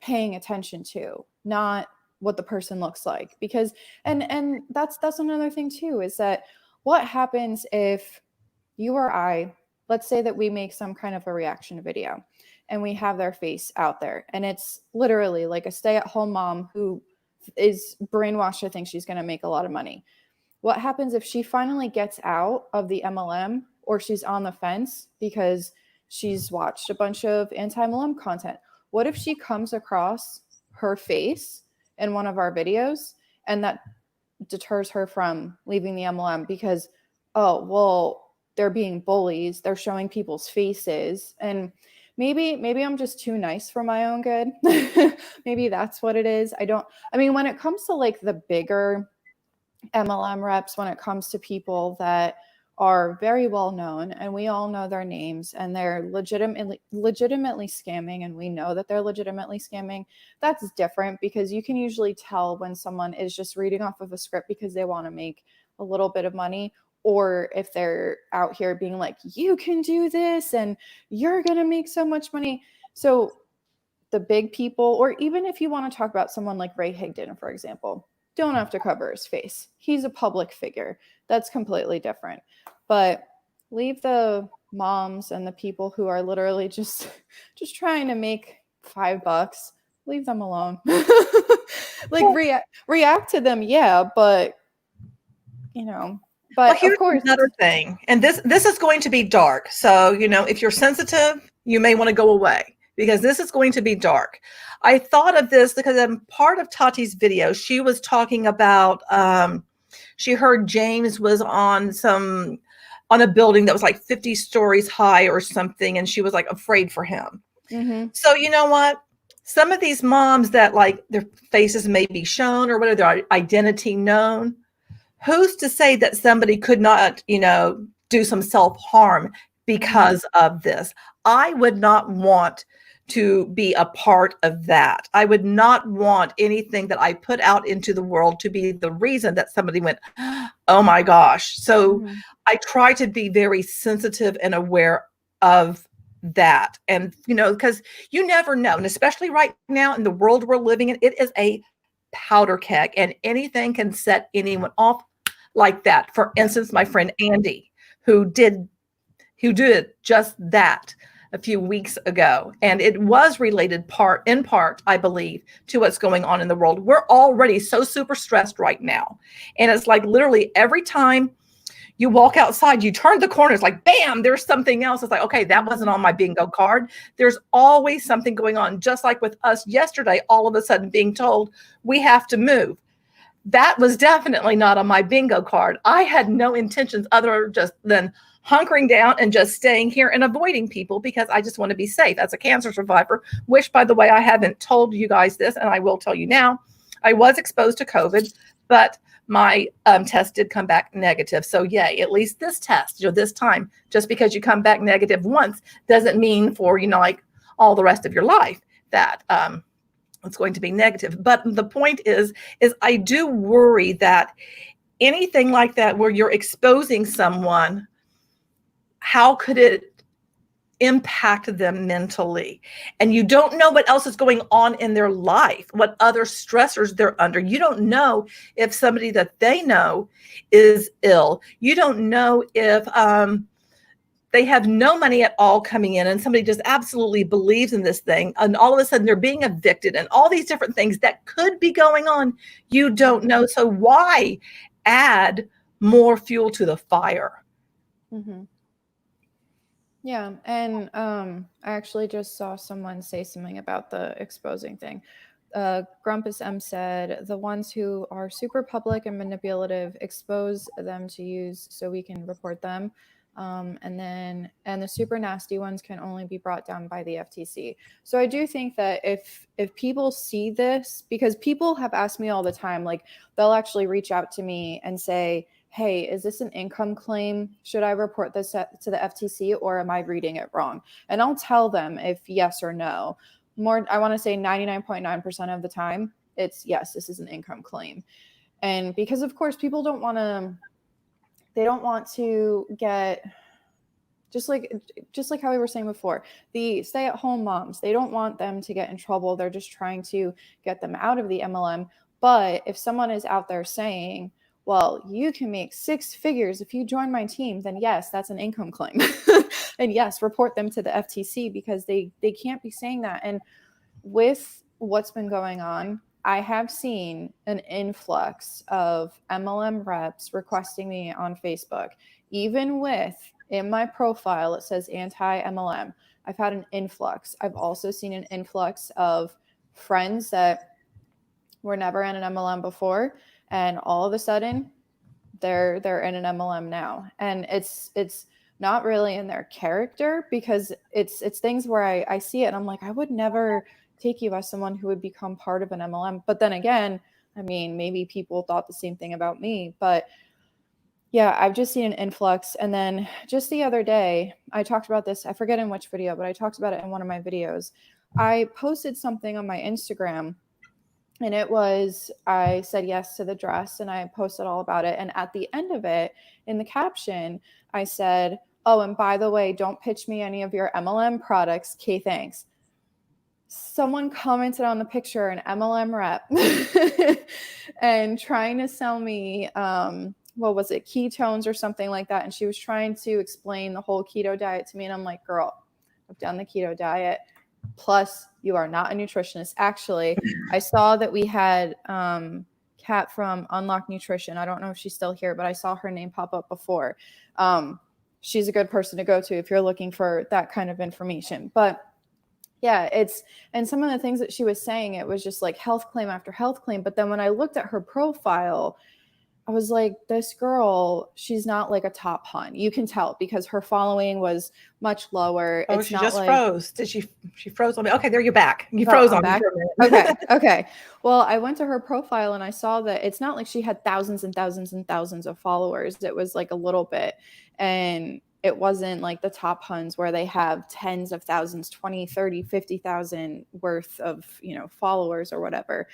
paying attention to, not what the person looks like. Because and that's another thing too, is that what happens if you or I, let's say that we make some kind of a reaction video and we have their face out there, and it's literally like a stay-at-home mom who is brainwashed to think she's going to make a lot of money. What happens if she finally gets out of the MLM, or she's on the fence because she's watched a bunch of anti-MLM content? What if she comes across her face in one of our videos and that deters her from leaving the MLM because, oh, well, they're being bullies, they're showing people's faces, and maybe I'm just too nice for my own good. Maybe that's what it is. I mean, when it comes to like the bigger MLM reps, when it comes to people that are very well known and we all know their names and they're legitimately scamming, and we know that they're legitimately scamming, that's different, because you can usually tell when someone is just reading off of a script because they want to make a little bit of money, or if they're out here being like, you can do this and you're going to make so much money. So the big people, or even if you want to talk about someone like Ray Higdon, for example, don't have to cover his face. He's a public figure. That's completely different. But leave the moms and the people who are literally just trying to make $5, leave them alone. Like react to them, yeah, but you know. But Well, here's of course, another thing, and this is going to be dark. So, if you're sensitive, you may want to go away, because this is going to be dark. I thought of this because I'm part of Tati's video. She was talking about, she heard James was on a building that was like 50 stories high or something, and she was like afraid for him. mm-hmm. So you know what? Some of these moms that like their faces may be shown or whatever, their identity known, who's to say that somebody could not, do some self-harm because of this? I would not want to be a part of that. I would not want anything that I put out into the world to be the reason that somebody went, oh my gosh. So I try to be very sensitive and aware of that. And, because you never know. And especially right now in the world we're living in, it is a powder keg, and anything can set anyone off like that. For instance, my friend Andy, who did just that a few weeks ago, and it was related in part, I believe, to what's going on in the world. We're already so super stressed right now, and it's like literally every time you walk outside, you turn the corner, it's like, bam, there's something else. It's like, okay, that wasn't on my bingo card. There's always something going on, just like with us yesterday, all of a sudden being told we have to move. That was definitely not on my bingo card. I had no intentions other just than hunkering down and just staying here and avoiding people, because I just want to be safe as a cancer survivor, which, by the way, I haven't told you guys this, and I will tell you now. I was exposed to COVID, but my test did come back negative. So yay, at least this test, this time, just because you come back negative once doesn't mean for, like all the rest of your life that it's going to be negative. But the point is I do worry that anything like that where you're exposing someone, how could it impact them mentally? And you don't know what else is going on in their life, what other stressors they're under. You don't know if somebody that they know is ill. You don't know if they have no money at all coming in and somebody just absolutely believes in this thing, and all of a sudden they're being evicted and all these different things that could be going on. You don't know. So why add more fuel to the fire? Mm-hmm. Yeah. And I actually just saw someone say something about the exposing thing. Grumpus M said, the ones who are super public and manipulative, expose them to use so we can report them. And the super nasty ones can only be brought down by the FTC. So I do think that if people see this, because people have asked me all the time, like they'll actually reach out to me and say, hey, is this an income claim? Should I report this to the FTC, or am I reading it wrong? And I'll tell them if yes or no. I want to say 99.9% of the time, it's yes, this is an income claim. And because of course people don't want to get, just like how we were saying before, the stay-at-home moms, they don't want them to get in trouble. They're just trying to get them out of the MLM. But if someone is out there saying, well, you can make 6 figures if you join my team, then yes, that's an income claim. And yes, report them to the FTC, because they can't be saying that. And with what's been going on, I have seen an influx of MLM reps requesting me on Facebook, even with in my profile, it says anti-MLM. I've had an influx. I've also seen an influx of friends that were never in an MLM before, and all of a sudden they're in an MLM now. And it's not really in their character, because it's things where I see it and I'm like, I would never take you as someone who would become part of an MLM. But then again, I mean, maybe people thought the same thing about me, but yeah, I've just seen an influx. And then just the other day, I talked about this, I forget in which video, but I talked about it in one of my videos. I posted something on my Instagram, and it was, I said yes to the dress, and I posted all about it. And at the end of it, in the caption, I said, oh, and by the way, don't pitch me any of your MLM products. Okay, thanks. Someone commented on the picture, an MLM rep, and trying to sell me, what was it, ketones or something like that. And she was trying to explain the whole keto diet to me. And I'm like, girl, I've done the keto diet. Plus, you are not a nutritionist. Actually, I saw that we had Kat from Unlock Nutrition. I don't know if she's still here, but I saw her name pop up before. She's a good person to go to if you're looking for that kind of information. But yeah, and some of the things that she was saying, it was just like health claim after health claim. But then when I looked at her profile, I was like, this girl, she's not like a top hun. You can tell because her following was much lower. Oh, she just froze. Did she froze on me? Okay, there you're back. You froze on me for a minute. Okay. Well, I went to her profile and I saw that it's not like she had thousands and thousands and thousands of followers. It was like a little bit. And it wasn't like the top huns where they have tens of thousands, 20, 30, 50,000 worth of, followers or whatever.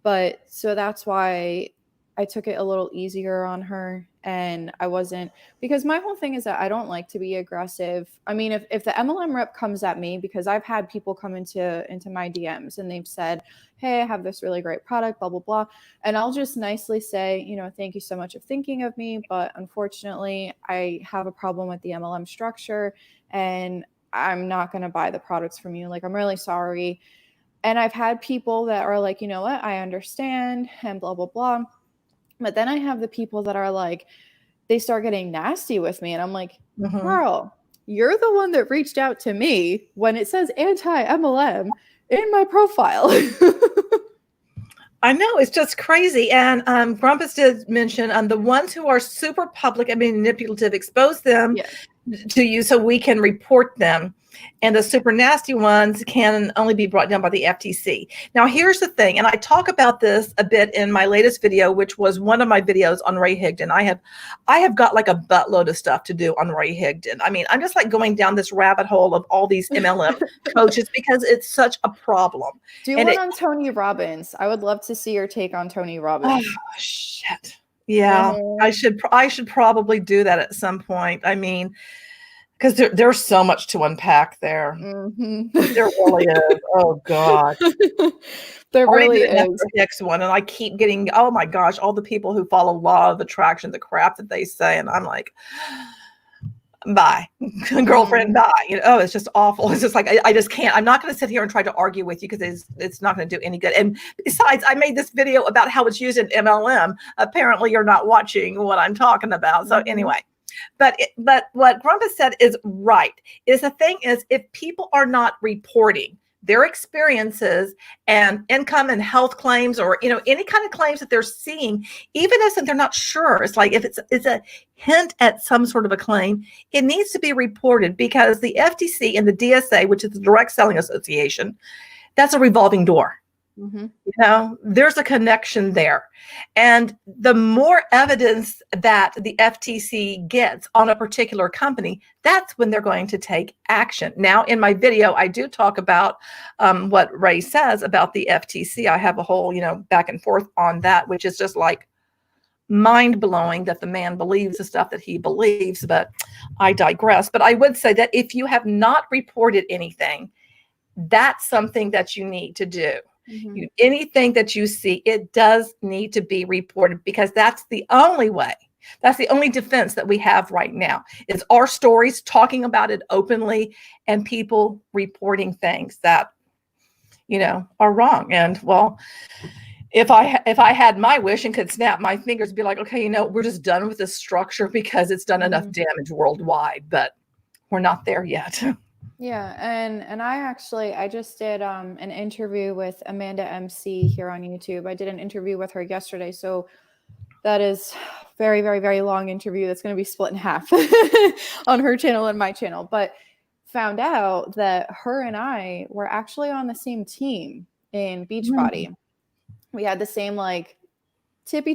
But so that's why I took it a little easier on her, and I wasn't, because my whole thing is that I don't like to be aggressive. I mean, if the MLM rep comes at me, because I've had people come into my DMs and they've said, hey, I have this really great product, blah, blah, blah. And I'll just nicely say, thank you so much for thinking of me, but unfortunately I have a problem with the MLM structure and I'm not going to buy the products from you. Like, I'm really sorry. And I've had people that are like, you know what, I understand, and blah, blah, blah. But then I have the people that are like, they start getting nasty with me. And I'm like, girl, you're the one that reached out to me when it says anti-MLM in my profile. I know, it's just crazy. And Grumpus did mention the ones who are super public and manipulative, expose them to you so we can report them. and the super nasty ones can only be brought down by the FTC. Now, here's the thing, and I talk about this a bit in my latest video, which was one of my videos on Ray Higdon. I have got like a buttload of stuff to do on Ray Higdon. I mean, I'm just like going down this rabbit hole of all these MLM coaches because it's such a problem. Do one on Tony Robbins. I would love to see your take on Tony Robbins. Oh, shit. Yeah, I should probably do that at some point. I mean, because there's so much to unpack there. Mm-hmm. There really is. Oh God. There really is. The next one, and I keep getting, oh my gosh, all the people who follow law of attraction, the crap that they say, and I'm like, bye, girlfriend, bye. You know, oh, it's just awful. It's just like I just can't. I'm not going to sit here and try to argue with you because it's not going to do any good. And besides, I made this video about how it's used in MLM. Apparently, you're not watching what I'm talking about. So anyway. But what Grumpa said is right. Is the thing is, if people are not reporting their experiences and income and health claims, or any kind of claims that they're seeing, even if they're not sure, it's like if it's a hint at some sort of a claim, it needs to be reported, because the FTC and the DSA, which is the Direct Selling Association, that's a revolving door. Mm-hmm. There's a connection there. And the more evidence that the FTC gets on a particular company, that's when they're going to take action. Now, in my video, I do talk about what Ray says about the FTC. I have a whole, back and forth on that, which is just like mind-blowing that the man believes the stuff that he believes, but I digress. But I would say that if you have not reported anything, that's something that you need to do. Mm-hmm. Anything that you see, it does need to be reported, because that's the only way. That's the only defense that we have right now, is our stories, talking about it openly, and people reporting things that, are wrong. And well, if I had my wish and could snap my fingers and be like, okay, we're just done with this structure because it's done enough damage worldwide, but we're not there yet. Yeah, and I just did an interview with Amanda MC here on YouTube. I did an interview with her yesterday, so that is very, very, very long interview that's going to be split in half on her channel and my channel. But found out that her and I were actually on the same team in Beachbody. We had the same like tippy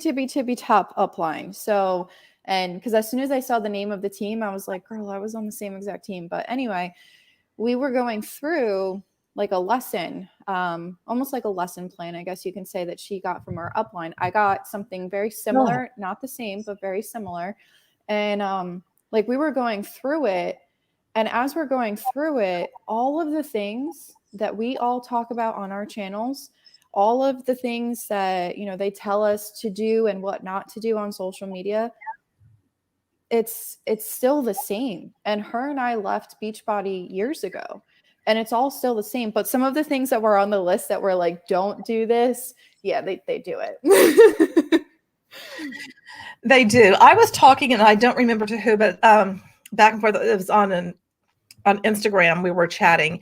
top upline. So, and because as soon as I saw the name of the team, I was like, girl, I was on the same exact team. But anyway, we were going through like a lesson, almost like a lesson plan, I guess you can say, that she got from her upline. I got something very similar, not the same, but very similar. And like we were going through it. And as we're going through it, all of the things that we all talk about on our channels, all of the things that, they tell us to do and what not to do on social media, it's still the same. And her and I left Beachbody years ago, and it's all still the same. But some of the things that were on the list that were like, don't do this. Yeah, they do it. They do. I was talking, and I don't remember to who, but back and forth, it was on Instagram. We were chatting,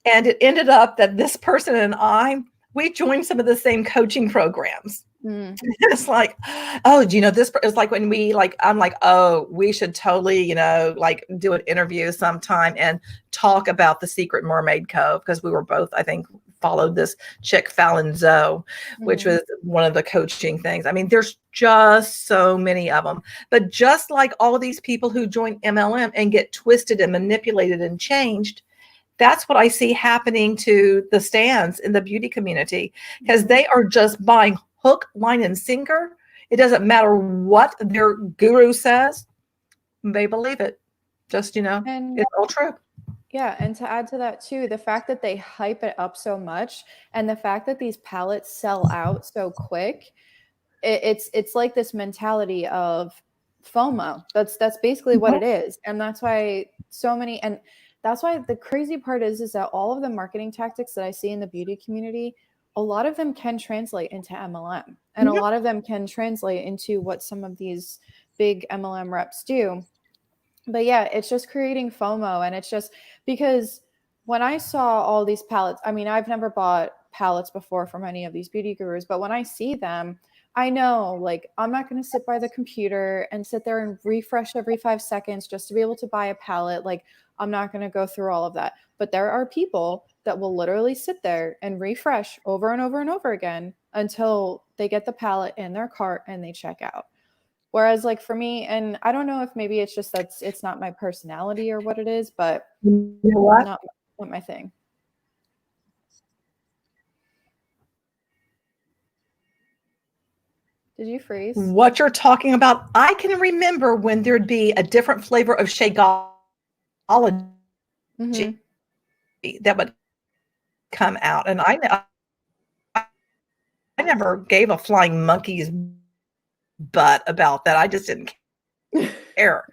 and it ended up that this person and we joined some of the same coaching programs. It's like, oh, do you know this? It's like when I'm like, oh, we should totally, like do an interview sometime and talk about the Secret Mermaid Cove, because we were both, I think, followed this chick Fallon Zoe, which was one of the coaching things. I mean, there's just so many of them. But just like all of these people who join MLM and get twisted and manipulated and changed, that's what I see happening to the stands in the beauty community, because they are just buying hook, line, and sinker. It doesn't matter what their guru says. They believe it. Just, and it's all true. Yeah. And to add to that too, the fact that they hype it up so much, and the fact that these pallets sell out so quick, it's like this mentality of FOMO. That's basically what it is. And that's why that's why the crazy part is that all of the marketing tactics that I see in the beauty community, a lot of them can translate into MLM, and a lot of them can translate into what some of these big MLM reps do. But yeah, it's just creating FOMO. And it's just because when I saw all these palettes, I mean, I've never bought palettes before from any of these beauty gurus, but when I see them, I know, like, I'm not going to sit by the computer and sit there and refresh every 5 seconds just to be able to buy a palette. Like, I'm not going to go through all of that. But there are people that will literally sit there and refresh over and over and over again until they get the pallet in their cart and they check out. Whereas like for me, and I don't know if maybe it's just that it's not my personality or what it is, but You know what? not my thing. Did you freeze? What you're talking about, I can remember when there'd be a different flavor of Shakeology that would come out. And I never gave a flying monkey's butt about that. I just didn't care.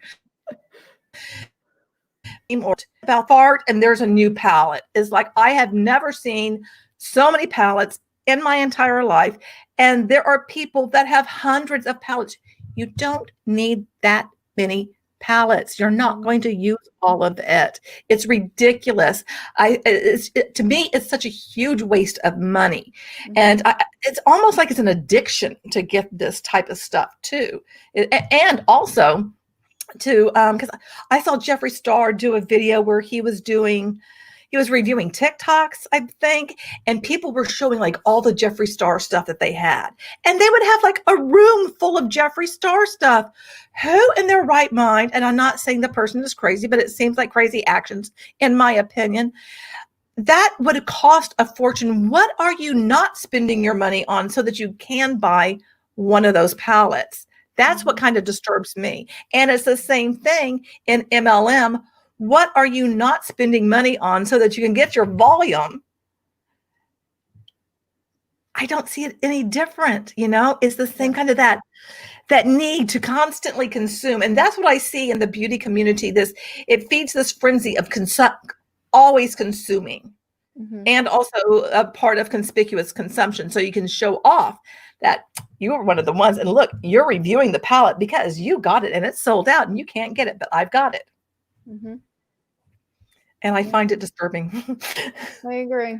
About fart and there's a new palette is like, I have never seen so many palettes in my entire life. And there are people that have hundreds of palettes. You don't need that many palettes. You're not going to use all of it. It's ridiculous. To me, it's such a huge waste of money. And it's almost like it's an addiction to get this type of stuff too. And also, because I saw Jeffree Star do a video where he was reviewing TikToks, I think, and people were showing like all the Jeffree Star stuff that they had. And they would have like a room full of Jeffree Star stuff. Who in their right mind, and I'm not saying the person is crazy, but it seems like crazy actions, in my opinion, that would cost a fortune. What are you not spending your money on so that you can buy one of those palettes? That's what kind of disturbs me. And it's the same thing in MLM. What are you not spending money on so that you can get your volume? I don't see it any different. It's the same kind of that need to constantly consume. And that's what I see in the beauty community. It feeds this frenzy of always consuming, and also a part of conspicuous consumption. So you can show off that you were one of the ones, and look, you're reviewing the palette because you got it and it's sold out and you can't get it, but I've got it. And I find it disturbing. I agree.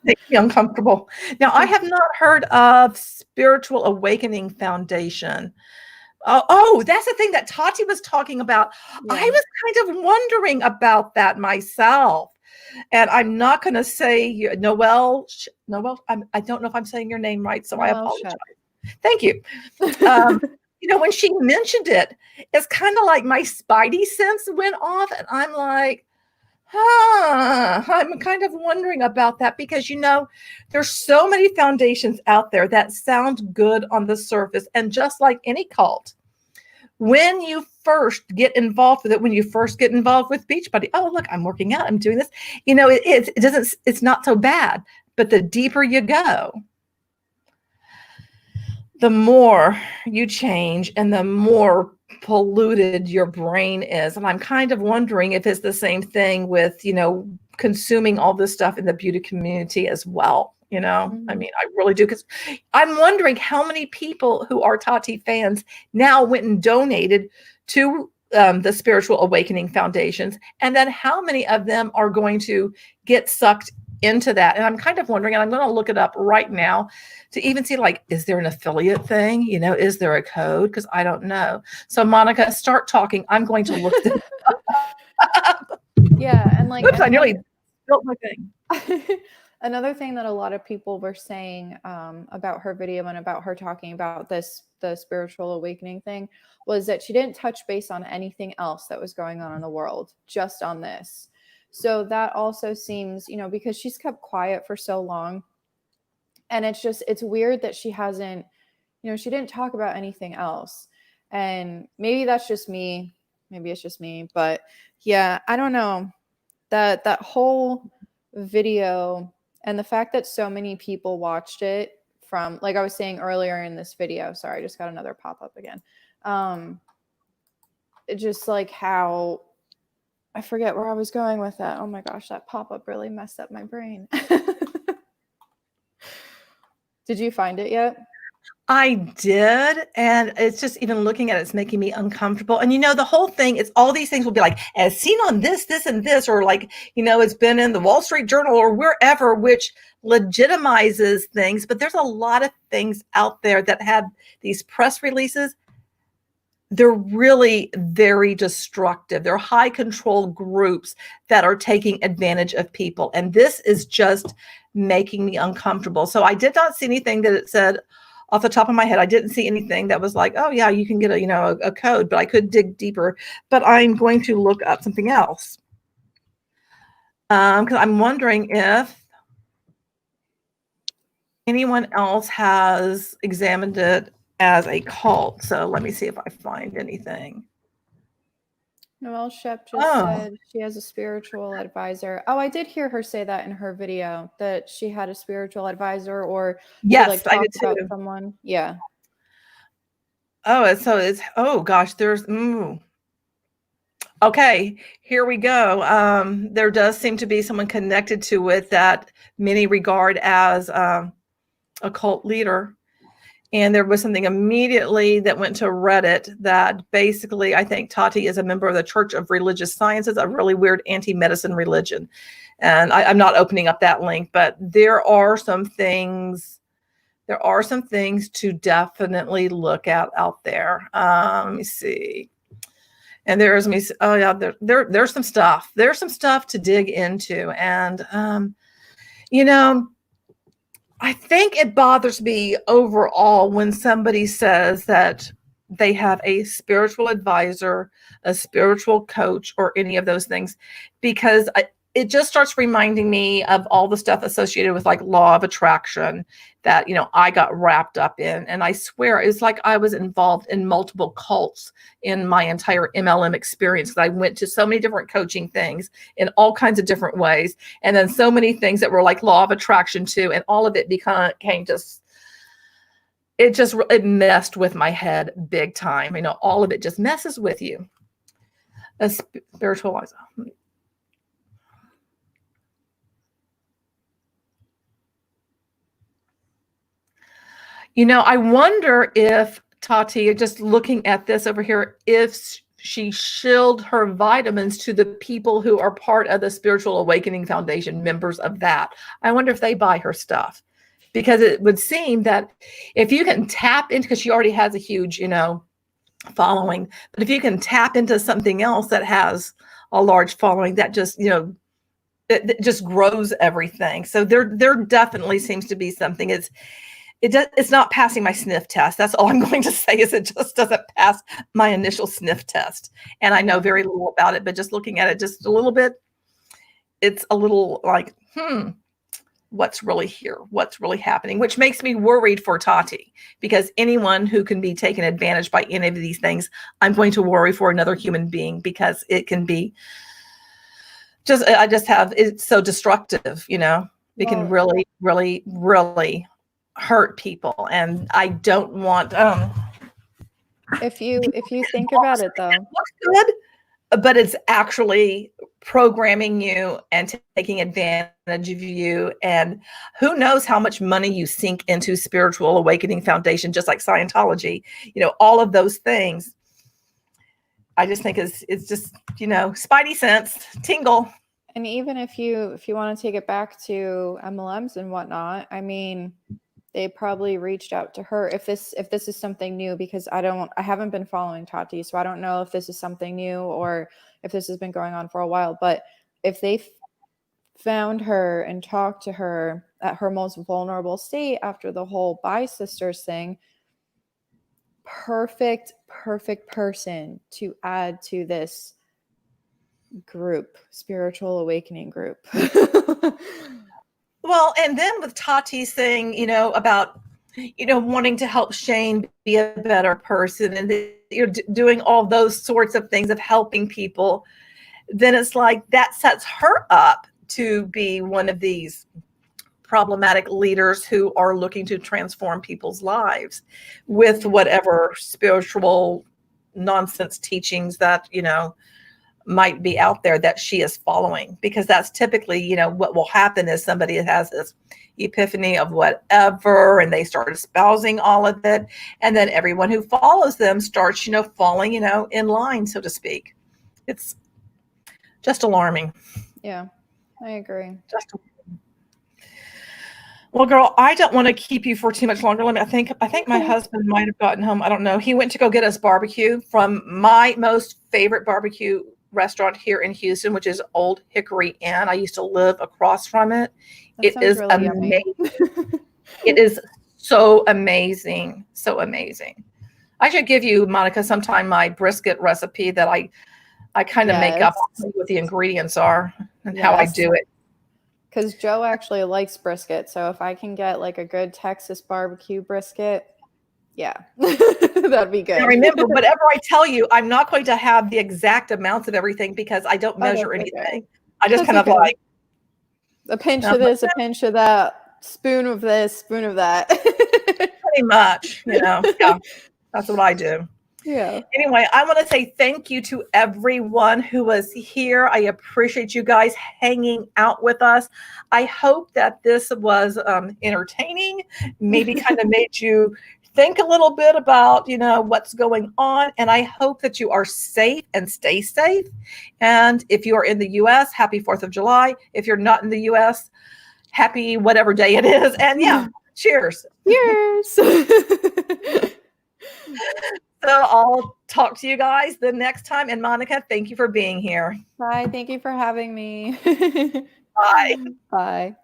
Makes me uncomfortable. Now, I have not heard of Spiritual Awakening Foundation. Oh, that's the thing that Tati was talking about. Yeah. I was kind of wondering about that myself. And I'm not going to say Noelle. I don't know if I'm saying your name right, so I apologize. Thank you. When she mentioned it, it's kind of like my spidey sense went off, and I'm like, I'm kind of wondering about that because, there's so many foundations out there that sound good on the surface. And just like any cult, when you first get involved with it, when you first get involved with Beachbody, oh, look, I'm working out, I'm doing this, it's not so bad. But the deeper you go, the more you change and the more polluted your brain is. And I'm kind of wondering if it's the same thing with, consuming all this stuff in the beauty community as well. I mean, I really do, because I'm wondering how many people who are Tati fans now went and donated to the Spiritual Awakening Foundations, and then how many of them are going to get sucked into that. And I'm kind of wondering, and I'm going to look it up right now to even see, like, is there an affiliate thing? Is there a code? Because I don't know. So Monica, start talking. I'm going to look this up. Yeah. And like, oops, I nearly built my thing. Another thing that a lot of people were saying about her video and about her talking about the Spiritual Awakening thing was that she didn't touch base on anything else that was going on in the world, just on this. So that also seems, because she's kept quiet for so long, and it's weird that she hasn't, she didn't talk about anything else. And maybe that's just me. Maybe it's just me, but yeah, I don't know. That whole video and the fact that so many people watched it from, like I was saying earlier in this video, sorry, I just got another pop-up again. Just like how, I forget where I was going with that. Oh my gosh, that pop-up really messed up my brain. Did you find it yet? I did. And it's just, even looking at it, it's making me uncomfortable. And, the whole thing is, all these things will be like, as seen on this, and this, or like, it's been in the Wall Street Journal or wherever, which legitimizes things. But there's a lot of things out there that have these press releases they're really very destructive. They're high control groups that are taking advantage of people. And this is just making me uncomfortable. So I did not see anything that it said off the top of my head. I didn't see anything that was like, oh yeah, you can get a code, but I could dig deeper. But I'm going to look up something else. Because I'm wondering if anyone else has examined it as a cult. So let me see if I find anything. Noelle Shep just said she has a spiritual advisor. Oh, I did hear her say that in her video, that she had a spiritual advisor, or yes, she like talked I did about too. someone. Yeah. Oh, so it's, oh gosh, there's, okay, here we go. There does seem to be someone connected to it that many regard as a cult leader. And there was something immediately that went to Reddit that basically, I think Tati is a member of the Church of Religious Sciences, a really weird anti-medicine religion. And I'm not opening up that link, but there are some things to definitely look at out there. Let me see. And there's me. Oh yeah, there's some stuff. There's some stuff to dig into. And I think it bothers me overall when somebody says that they have a spiritual advisor, a spiritual coach, or any of those things, because it just starts reminding me of all the stuff associated with like law of attraction that, I got wrapped up in. And I swear it's like I was involved in multiple cults in my entire MLM experience. I went to so many different coaching things in all kinds of different ways. And then so many things that were like law of attraction too. And all of it became it messed with my head big time. All of it just messes with you. A spiritual advisor. I wonder if Tati, just looking at this over here, if she shilled her vitamins to the people who are part of the Spiritual Awakening Foundation, members of that. I wonder if they buy her stuff, because it would seem that if you can tap into, because she already has a huge, following, but if you can tap into something else that has a large following, that just, it just grows everything. So there definitely seems to be something. It's not passing my sniff test. That's all I'm going to say, is it just doesn't pass my initial sniff test. And I know very little about it, but just looking at it just a little bit, it's a little like, what's really here? What's really happening? Which makes me worried for Tati, because anyone who can be taken advantage by any of these things, I'm going to worry for another human being, because it can be it's so destructive, it can really, really, really hurt people. And I don't want if you think about it though, it looks good, but it's actually programming you and taking advantage of you. And who knows how much money you sink into Spiritual Awakening Foundation, just like Scientology, all of those things. I just think it's just, spidey sense, tingle. And even if you want to take it back to MLMs and whatnot, I mean, they probably reached out to her if this is something new, because I haven't been following Tati, so I don't know if this is something new or if this has been going on for a while. But if they found her and talked to her at her most vulnerable state after the whole Bi Sisters thing, perfect person to add to this group, Spiritual Awakening group. Well, and then with Tati's thing, about, wanting to help Shane be a better person, and you're doing all those sorts of things of helping people, then it's like that sets her up to be one of these problematic leaders who are looking to transform people's lives with whatever spiritual nonsense teachings that, might be out there that she is following. Because that's typically, what will happen is somebody has this epiphany of whatever, and they start espousing all of it. And then everyone who follows them starts, falling, in line, so to speak. It's just alarming. Yeah, I agree. Well, girl, I don't want to keep you for too much longer. I think my Okay. husband might have gotten home. I don't know. He went to go get us barbecue from my most favorite barbecue restaurant here in Houston, which is Old Hickory Inn. I used to live across from it. That It sounds is really yummy. amazing. It is so amazing. So amazing. I should give you, Monica, sometime my brisket recipe that I kind of make up. Yes. I'll tell you what the ingredients are and how I Yes. do it. Because Joe actually likes brisket. So if I can get like a good Texas barbecue brisket, yeah, that'd be good. Now remember, whatever I tell you, I'm not going to have the exact amounts of everything because I don't measure that's anything. okay. I just That's kind of okay. like A pinch of this, a pinch of that, spoon of this, spoon of that. pretty much, yeah, that's what I do. Yeah. Anyway, I want to say thank you to everyone who was here. I appreciate you guys hanging out with us. I hope that this was entertaining, maybe kind of made you think a little bit about, what's going on. And I hope that you are safe and stay safe. And if you are in the U.S., happy 4th of July. If you're not in the U.S., happy whatever day it is. And yeah, cheers. Cheers. So I'll talk to you guys the next time. And Monica, thank you for being here. Bye. Thank you for having me. Bye. Bye.